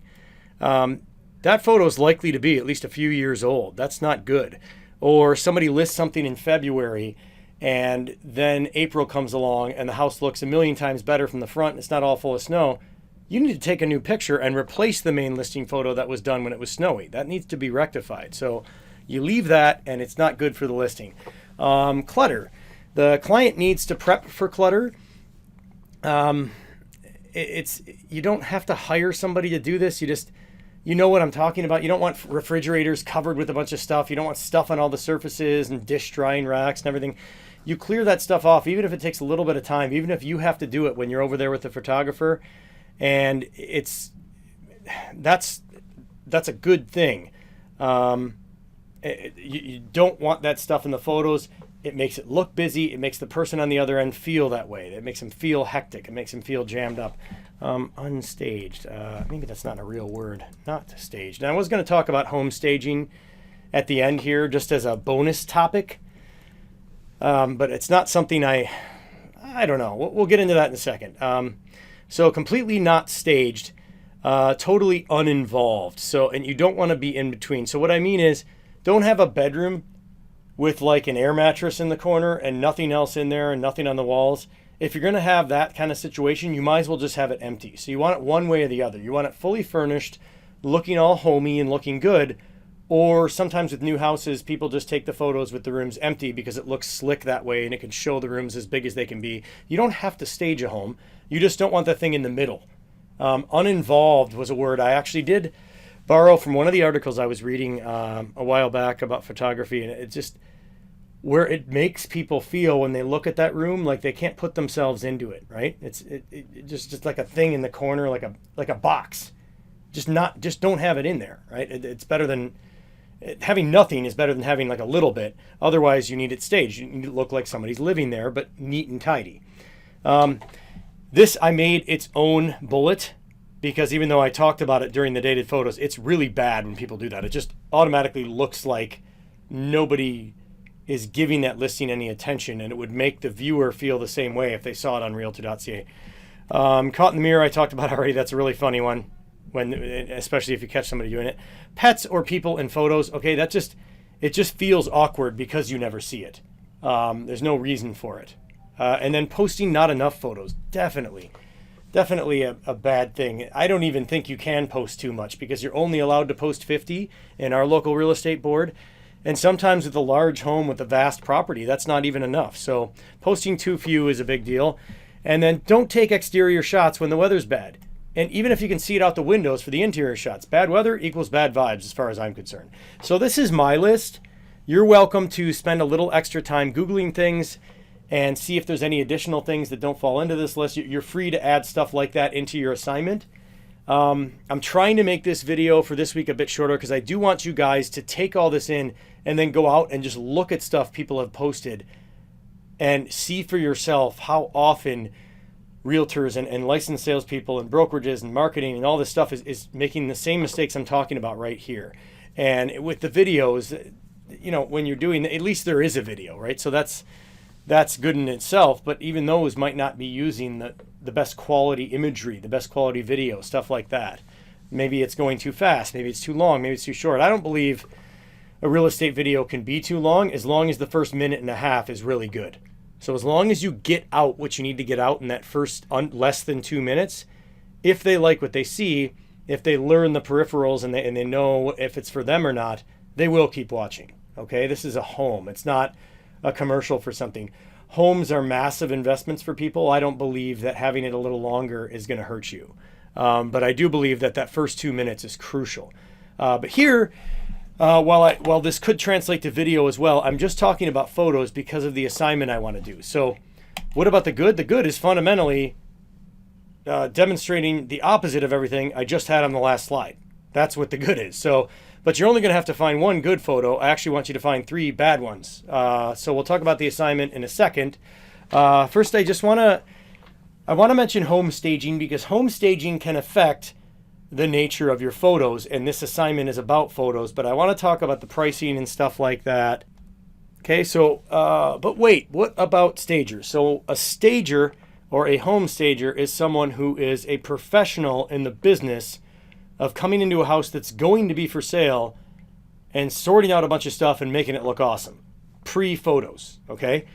That photo is likely to be at least a few years old. That's not good. Or somebody lists something in February and then April comes along and the house looks a million times better from the front and it's not all full of snow. You need to take a new picture and replace the main listing photo that was done when it was snowy. That needs to be rectified. So you leave that and it's not good for the listing. Clutter. The client needs to prep for clutter. You don't have to hire somebody to do this. You know what I'm talking about. You don't want refrigerators covered with a bunch of stuff. You don't want stuff on all the surfaces and dish drying racks and everything. You clear that stuff off, even if it takes a little bit of time, even if you have to do it when you're over there with the photographer. And that's a good thing. You don't want that stuff in the photos. It makes it look busy. It makes the person on the other end feel that way. It makes them feel hectic. It makes them feel jammed up. Unstaged. Maybe that's not a real word. Not staged. And I was going to talk about home staging at the end here just as a bonus topic. But it's not something I don't know. We'll get into that in a second. So completely not staged, totally uninvolved. And you don't want to be in between. So what I mean is, don't have a bedroom with like an air mattress in the corner and nothing else in there and nothing on the walls. If you're going to have that kind of situation, you might as well just have it empty. So you want it one way or the other. You want it fully furnished, looking all homey and looking good. Or sometimes with new houses, people just take the photos with the rooms empty because it looks slick that way and it can show the rooms as big as they can be. You don't have to stage a home. You just don't want the thing in the middle. Uninvolved was a word I actually did borrow from one of the articles I was reading a while back about photography, and it just where it makes people feel when they look at that room like they can't put themselves into it, right? It's just like a thing in the corner, like a box. Just don't have it in there, right? It's better than having nothing is better than having like a little bit. Otherwise, you need it staged. You need it to look like somebody's living there, but neat and tidy. This I made its own bullet because even though I talked about it during the dated photos, it's really bad when people do that. It just automatically looks like nobody is giving that listing any attention, and it would make the viewer feel the same way if they saw it on Realtor.ca. Caught in the mirror, I talked about already. That's a really funny one, especially if you catch somebody doing it. Pets or people in photos, okay, it just feels awkward because you never see it. There's no reason for it. And then posting not enough photos, definitely. definitely a bad thing. I don't even think you can post too much because you're only allowed to post 50 in our local real estate board. And sometimes with a large home with a vast property, that's not even enough. So posting too few is a big deal. And then don't take exterior shots when the weather's bad. And even if you can see it out the windows for the interior shots, bad weather equals bad vibes as far as I'm concerned. So this is my list. You're welcome to spend a little extra time Googling things and see if there's any additional things that don't fall into this list. You're free to add stuff like that into your assignment. I'm trying to make this video for this week a bit shorter because I do want you guys to take all this in and then go out and just look at stuff people have posted and see for yourself how often realtors and licensed salespeople and brokerages and marketing and all this stuff is making the same mistakes I'm talking about right here. And with the videos, you know, when you're doing, at least there is a video, right? So that's good in itself, but even those might not be using the best quality imagery, the best quality video, stuff like that. Maybe it's going too fast, maybe it's too long, maybe it's too short. I don't believe a real estate video can be too long as the first minute and a half is really good. So as long as you get out what you need to get out in that first less than 2 minutes, if they like what they see, if they learn the peripherals and they know if it's for them or not, they will keep watching. Okay, this is a home. It's not a commercial for something. Homes are massive investments for people. I don't believe that having it a little longer is going to hurt you. But I do believe that first 2 minutes is crucial. But here, while this could translate to video as well, I'm just talking about photos because of the assignment I want to do. So what about the good? The good is fundamentally demonstrating the opposite of everything I just had on the last slide. That's what the good is. So, but you're only going to have to find one good photo. I actually want you to find 3 bad ones. So we'll talk about the assignment in a second. First, I want to mention home staging because home staging can affect the nature of your photos, and this assignment is about photos, but I want to talk about the pricing and stuff like that. Okay, so, but wait, what about stagers? So a stager or a home stager is someone who is a professional in the business of coming into a house that's going to be for sale and sorting out a bunch of stuff and making it look awesome. Pre-photos, okay?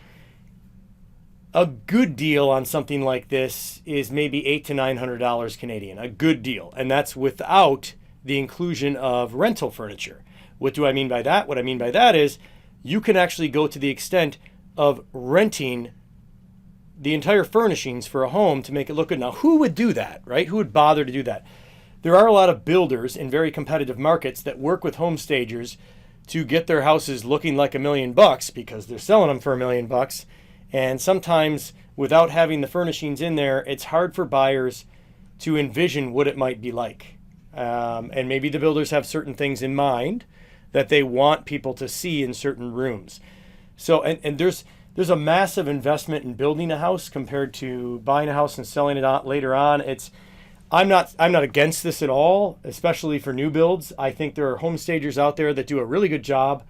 A good deal on something like this is maybe $800 to $900 Canadian, a good deal. And that's without the inclusion of rental furniture. What do I mean by that? What I mean by that is you can actually go to the extent of renting the entire furnishings for a home to make it look good. Now, who would do that, right? Who would bother to do that? There are a lot of builders in very competitive markets that work with home stagers to get their houses looking like $1 million because they're selling them for $1 million. And sometimes without having the furnishings in there, it's hard for buyers to envision what it might be like. And maybe the builders have certain things in mind that they want people to see in certain rooms. So, and there's a massive investment in building a house compared to buying a house and selling it out later on. I'm not against this at all, especially for new builds. I think there are home stagers out there that do a really good job.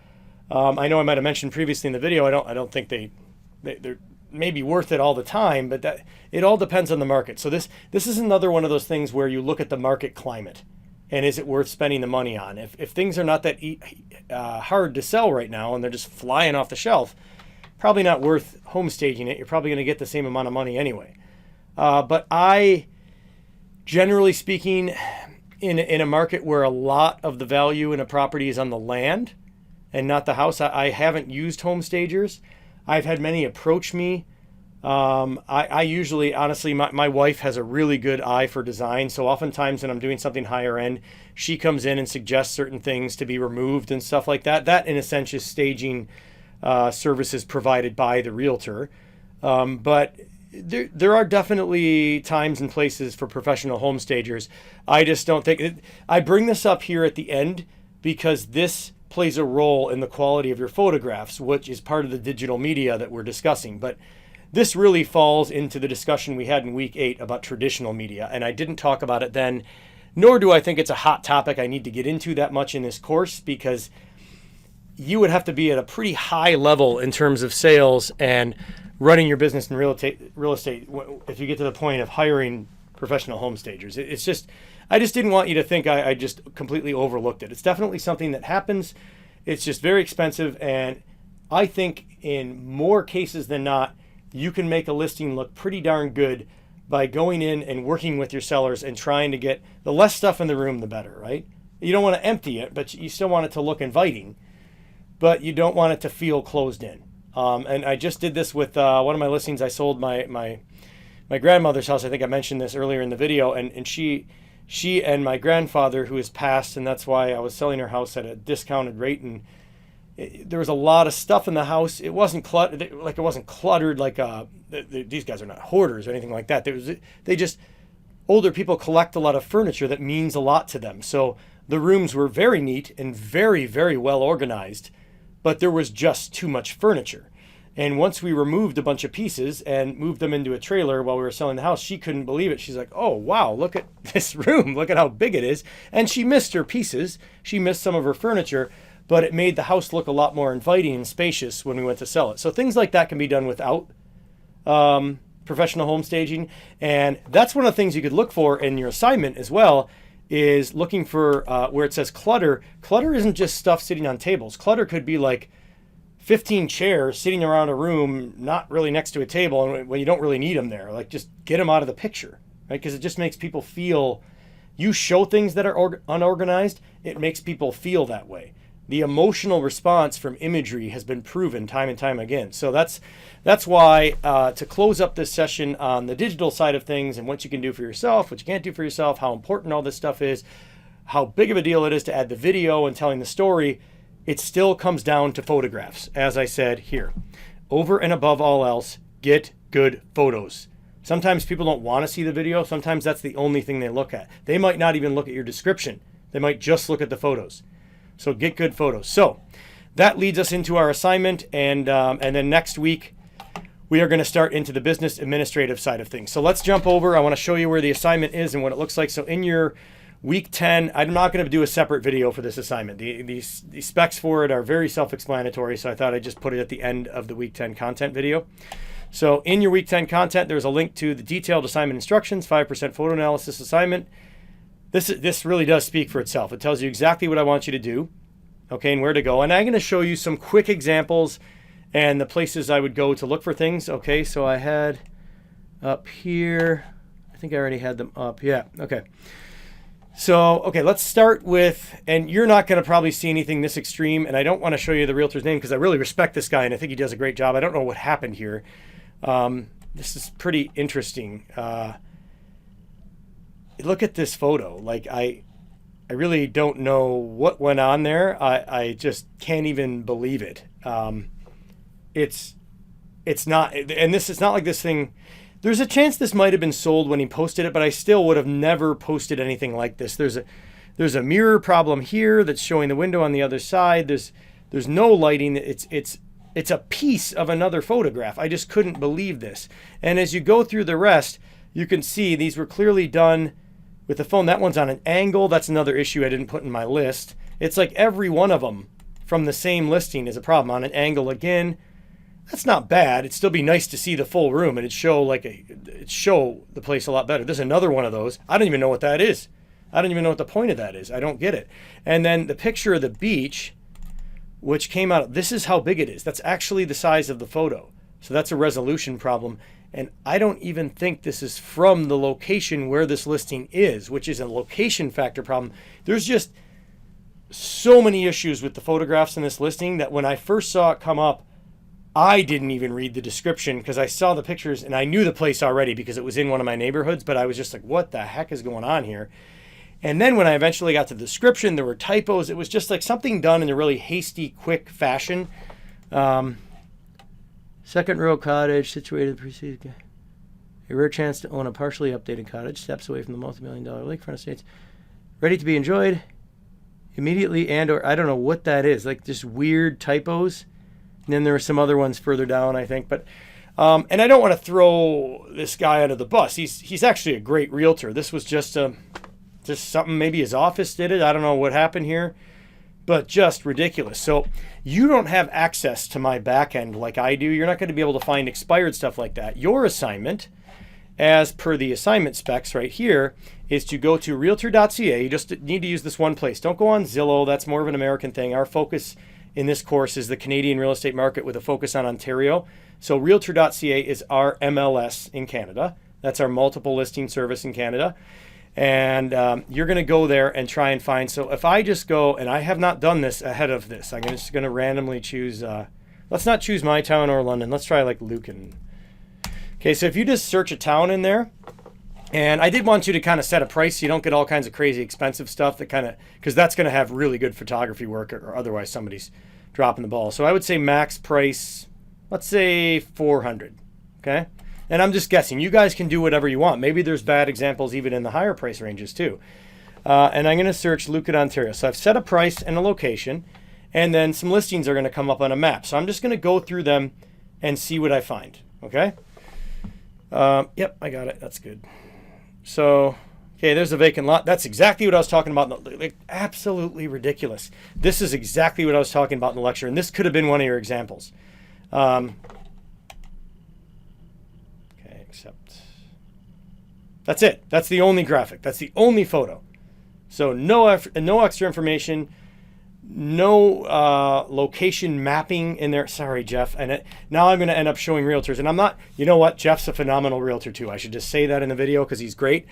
I know I might have mentioned previously in the video, I don't think they're maybe worth it all the time, but that it all depends on the market. So this is another one of those things where you look at the market climate and is it worth spending the money on? If things are not that hard to sell right now and they're just flying off the shelf, probably not worth home staging it. You're probably going to get the same amount of money anyway. But generally speaking, in a market where a lot of the value in a property is on the land and not the house, I haven't used home stagers. I've had many approach me. I usually, honestly, my wife has a really good eye for design. So oftentimes when I'm doing something higher end, she comes in and suggests certain things to be removed and stuff like that. That, in a sense, is staging services provided by the realtor. But there are definitely times and places for professional home stagers. I just don't think I bring this up here at the end because this plays a role in the quality of your photographs, which is part of the digital media that we're discussing. But this really falls into the discussion we had in week 8 about traditional media, and I didn't talk about it then, nor do I think it's a hot topic I need to get into that much in this course, because you would have to be at a pretty high level in terms of sales and running your business in real estate if you get to the point of hiring professional home stagers. It's just, I just didn't want you to think I just completely overlooked it. It's definitely something that happens. It's just very expensive, and I think in more cases than not, you can make a listing look pretty darn good by going in and working with your sellers and trying to get the less stuff in the room, the better, right? You don't want to empty it, but you still want it to look inviting, but you don't want it to feel closed in. And I just did this with one of my listings. I sold my grandmother's house. I think I mentioned this earlier in the video, and she and my grandfather, who has passed, and that's why I was selling her house at a discounted rate, and there was a lot of stuff in the house. It wasn't cluttered, these guys are not hoarders or anything like that. Older people collect a lot of furniture that means a lot to them. So the rooms were very neat and very, very well organized, but there was just too much furniture. And once we removed a bunch of pieces and moved them into a trailer while we were selling the house, she couldn't believe it. She's like, oh, wow, look at this room. Look at how big it is. And she missed her pieces. She missed some of her furniture, but it made the house look a lot more inviting and spacious when we went to sell it. So things like that can be done without professional home staging. And that's one of the things you could look for in your assignment as well, is looking for where it says clutter. Clutter isn't just stuff sitting on tables. Clutter could be like 15 chairs sitting around a room, not really next to a table, and when you don't really need them there. Like, just get them out of the picture, right? Because it just makes people feel, you show things that are unorganized, it makes people feel that way. The emotional response from imagery has been proven time and time again. So that's why to close up this session on the digital side of things and what you can do for yourself, what you can't do for yourself, how important all this stuff is, how big of a deal it is to add the video and telling the story, it still comes down to photographs. As I said here, over and above all else, get good photos. Sometimes people don't want to see the video. Sometimes that's the only thing they look at. They might not even look at your description. They might just look at the photos. So get good photos. So that leads us into our assignment, and then next week we are going to start into the business administrative side of things. So let's jump over. I want to show you where the assignment is and what it looks like. So in your week 10, I'm not going to do a separate video for this assignment. The specs for it are very self-explanatory, so I thought I'd just put it at the end of the week 10 content video. So in your week 10 content, there's a link to the detailed assignment instructions, 5% photo analysis assignment. This really does speak for itself. It tells you exactly what I want you to do, okay, and where to go. And I'm going to show you some quick examples and the places I would go to look for things. Okay, so I had up here, I think I already had them up. Yeah, okay. So, okay, let's start with, and you're not going to probably see anything this extreme, and I don't want to show you the realtor's name because I really respect this guy and I think he does a great job. I don't know what happened here. This is pretty interesting. Look at this photo. Like, I really don't know what went on there. I just can't even believe it. It's not, and this is not like this thing. There's a chance this might have been sold when he posted it, but I still would have never posted anything like this. There's a mirror problem here that's showing the window on the other side. There's no lighting. It's a piece of another photograph. I just couldn't believe this. And as you go through the rest, you can see these were clearly done with the phone. That one's on an angle. That's another issue I didn't put in my list. It's like every one of them from the same listing is a problem. On an angle again. That's not bad. It'd still be nice to see the full room, and it'd show the place a lot better. There's another one of those. I don't even know what that is. I don't even know what the point of that is. I don't get it. And then the picture of the beach, which came out, this is how big it is. That's actually the size of the photo. So that's a resolution problem. And I don't even think this is from the location where this listing is, which is a location factor problem. There's just so many issues with the photographs in this listing that when I first saw it come up, I didn't even read the description because I saw the pictures and I knew the place already because it was in one of my neighborhoods, but I was just like, what the heck is going on here? And then when I eventually got to the description, there were typos. It was just like something done in a really hasty, quick fashion. Second row cottage situated in the preceding. A rare chance to own a partially updated cottage, steps away from the multi-million-dollar lakefront estates. Ready to be enjoyed immediately and or I don't know what that is. Like just weird typos. And then there were some other ones further down, I think. But and I don't want to throw this guy under the bus. He's actually a great realtor. This was just something, maybe his office did it. I don't know what happened here, but just ridiculous. So you don't have access to my back end like I do. You're not going to be able to find expired stuff like that. Your assignment, as per the assignment specs right here, is to go to realtor.ca. You just need to use this one place. Don't go on Zillow. That's more of an American thing. Our focus in this course is the Canadian real estate market with a focus on Ontario. So realtor.ca is our MLS in Canada. That's our multiple listing service in Canada. And you're going to go there and try and find. So if I just go, and I have not done this ahead of this, I'm just going to randomly choose. Let's not choose my town or London. Let's try like Lucan. Okay, so if you just search a town in there, and I did want you to kind of set a price so you don't get all kinds of crazy expensive stuff that kind of, because that's going to have really good photography work, or otherwise somebody's dropping the ball. So I would say max price, let's say 400. Okay. And I'm just guessing. You guys can do whatever you want. Maybe there's bad examples even in the higher price ranges too. And I'm going to search Lucan, Ontario. So I've set a price and a location, and then some listings are going to come up on a map. So I'm just going to go through them and see what I find. Okay. Yep, I got it. That's good. So, okay, there's a vacant lot. That's exactly what I was talking about. Like, absolutely ridiculous. This is exactly what I was talking about in the lecture, and this could have been one of your examples. Except that's it. That's the only graphic. That's the only photo. So no extra information, no location mapping in there. Sorry, Jeff. And now I'm going to end up showing realtors. And I'm not, you know what? Jeff's a phenomenal realtor too. I should just say that in the video because he's great.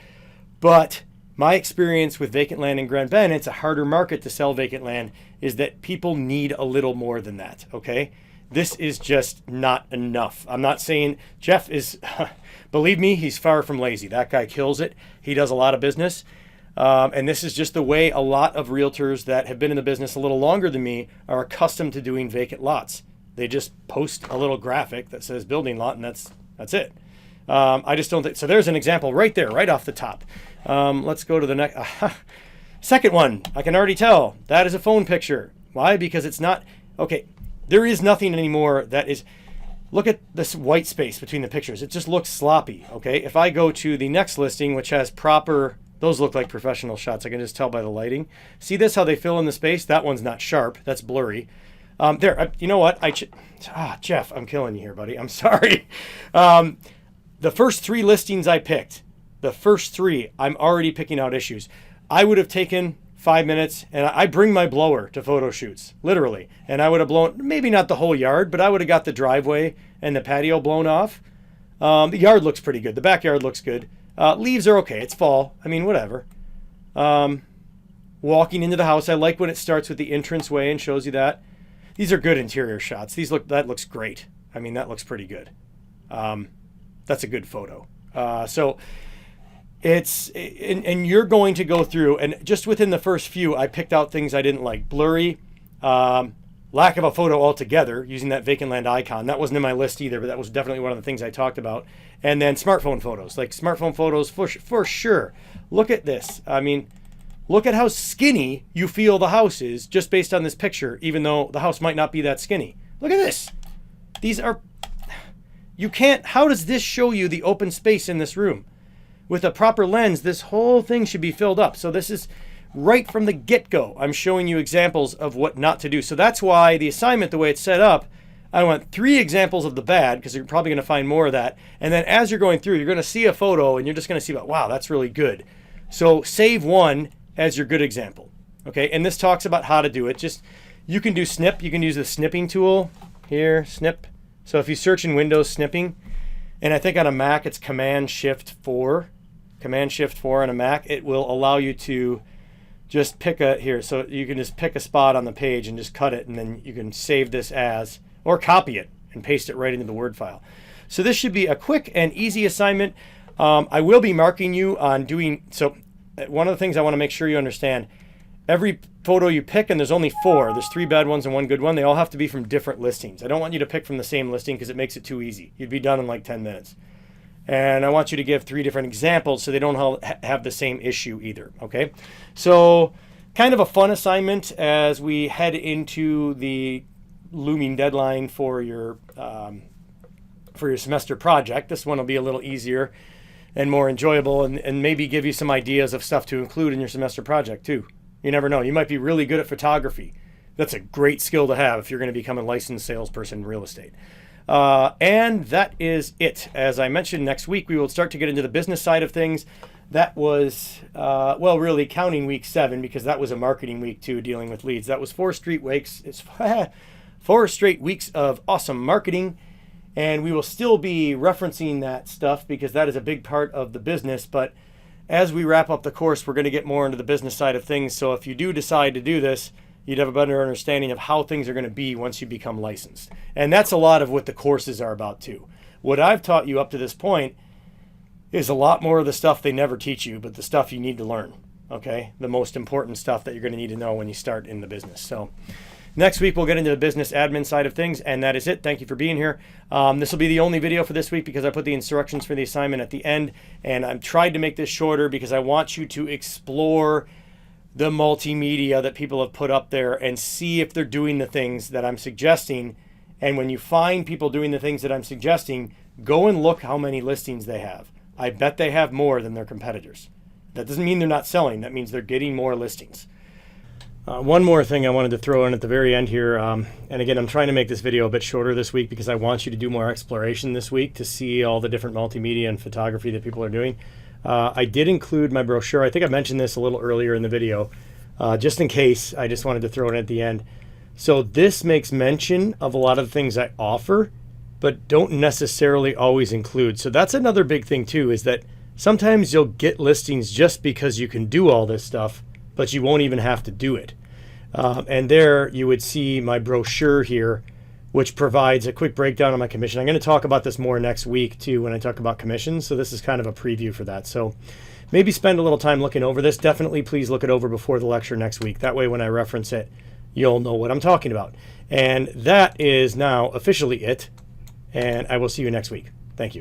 But my experience with vacant land in Grand Bend, it's a harder market to sell vacant land, is that people need a little more than that. Okay. This is just not enough. I'm not saying Jeff is, believe me, he's far from lazy. That guy kills it. He does a lot of business. And this is just the way a lot of realtors that have been in the business a little longer than me are accustomed to doing vacant lots. They just post a little graphic that says building lot, and that's it. I just don't think, so there's an example right there, right off the top. Let's go to the next, second one. I can already tell that is a phone picture. Why? Because it's not, okay. There is nothing anymore that is, look at this white space between the pictures. It just looks sloppy, okay? If I go to the next listing, which has proper, those look like professional shots. I can just tell by the lighting. See this, how they fill in the space? That one's not sharp. That's blurry. You know what? Jeff, I'm killing you here, buddy. I'm sorry. The first 3 listings I picked, the first 3, I'm already picking out issues. I would have taken 5 minutes, and I bring my blower to photo shoots, literally. And I would have blown, maybe not the whole yard, but I would have got the driveway and the patio blown off. The yard looks pretty good. The backyard looks good. Leaves are okay. It's fall. I mean, whatever. Walking into the house, I like when it starts with the entranceway and shows you that. These are good interior shots. That looks great. I mean, that looks pretty good. That's a good photo. So it's, and you're going to go through, and just within the first few, I picked out things I didn't like. Blurry, lack of a photo altogether, using that vacant land icon. That wasn't in my list either, but that was definitely one of the things I talked about. And then smartphone photos, like smartphone photos for sure. Look at this. I mean, look at how skinny you feel the house is just based on this picture, even though the house might not be that skinny. Look at this. These are, you can't, how does this show you the open space in this room? With a proper lens, this whole thing should be filled up. So this is right from the get-go. I'm showing you examples of what not to do. So that's why the assignment, the way it's set up, I want 3 examples of the bad, because you're probably going to find more of that. And then as you're going through, you're going to see a photo and you're just going to see, wow, that's really good. So save one as your good example. Okay, and this talks about how to do it. Just, you can do snip. You can use the snipping tool here, snip. So if you search in Windows, snipping, and I think on a Mac it's Command-Shift-4. Command-Shift-4 on a Mac, it will allow you to just pick here. So you can just pick a spot on the page and just cut it, and then you can save this as, or copy it and paste it right into the Word file. So this should be a quick and easy assignment. I will be marking you on doing, so one of the things I want to make sure you understand, every photo you pick, and there's only 4, there's 3 bad ones and 1 good one, they all have to be from different listings. I don't want you to pick from the same listing because it makes it too easy. You'd be done in like 10 minutes. And I want you to give 3 different examples so they don't have the same issue either, okay? So kind of a fun assignment as we head into the looming deadline for your semester project. This one will be a little easier and more enjoyable, and maybe give you some ideas of stuff to include in your semester project too. You never know. You might be really good at photography. That's a great skill to have if you're going to become a licensed salesperson in real estate. And that is it. As I mentioned, next week we will start to get into the business side of things. That was, well, really counting week 7, because that was a marketing week too, dealing with leads. That was 4 straight weeks. It's 4 straight weeks of awesome marketing. And we will still be referencing that stuff because that is a big part of the business. But as we wrap up the course, we're going to get more into the business side of things. So if you do decide to do this, you'd have a better understanding of how things are going to be once you become licensed. And that's a lot of what the courses are about too. What I've taught you up to this point is a lot more of the stuff they never teach you, but the stuff you need to learn, okay? The most important stuff that you're going to need to know when you start in the business. So next week, we'll get into the business admin side of things, and that is it. Thank you for being here. This will be the only video for this week because I put the instructions for the assignment at the end, and I've tried to make this shorter because I want you to explore the multimedia that people have put up there and see if they're doing the things that I'm suggesting. And when you find people doing the things that I'm suggesting, go and look how many listings they have. I bet they have more than their competitors. That doesn't mean they're not selling. That means they're getting more listings. One more thing I wanted to throw in at the very end here, and again, I'm trying to make this video a bit shorter this week because I want you to do more exploration this week to see all the different multimedia and photography that people are doing. I did include my brochure. I think I mentioned this a little earlier in the video. Just in case, I just wanted to throw it at the end. So this makes mention of a lot of the things I offer, but don't necessarily always include. So that's another big thing too, is that sometimes you'll get listings just because you can do all this stuff, but you won't even have to do it. And there you would see my brochure here, which provides a quick breakdown on my commission. I'm going to talk about this more next week too when I talk about commissions. So this is kind of a preview for that. So maybe spend a little time looking over this. Definitely please look it over before the lecture next week. That way when I reference it, you'll know what I'm talking about. And that is now officially it. And I will see you next week. Thank you.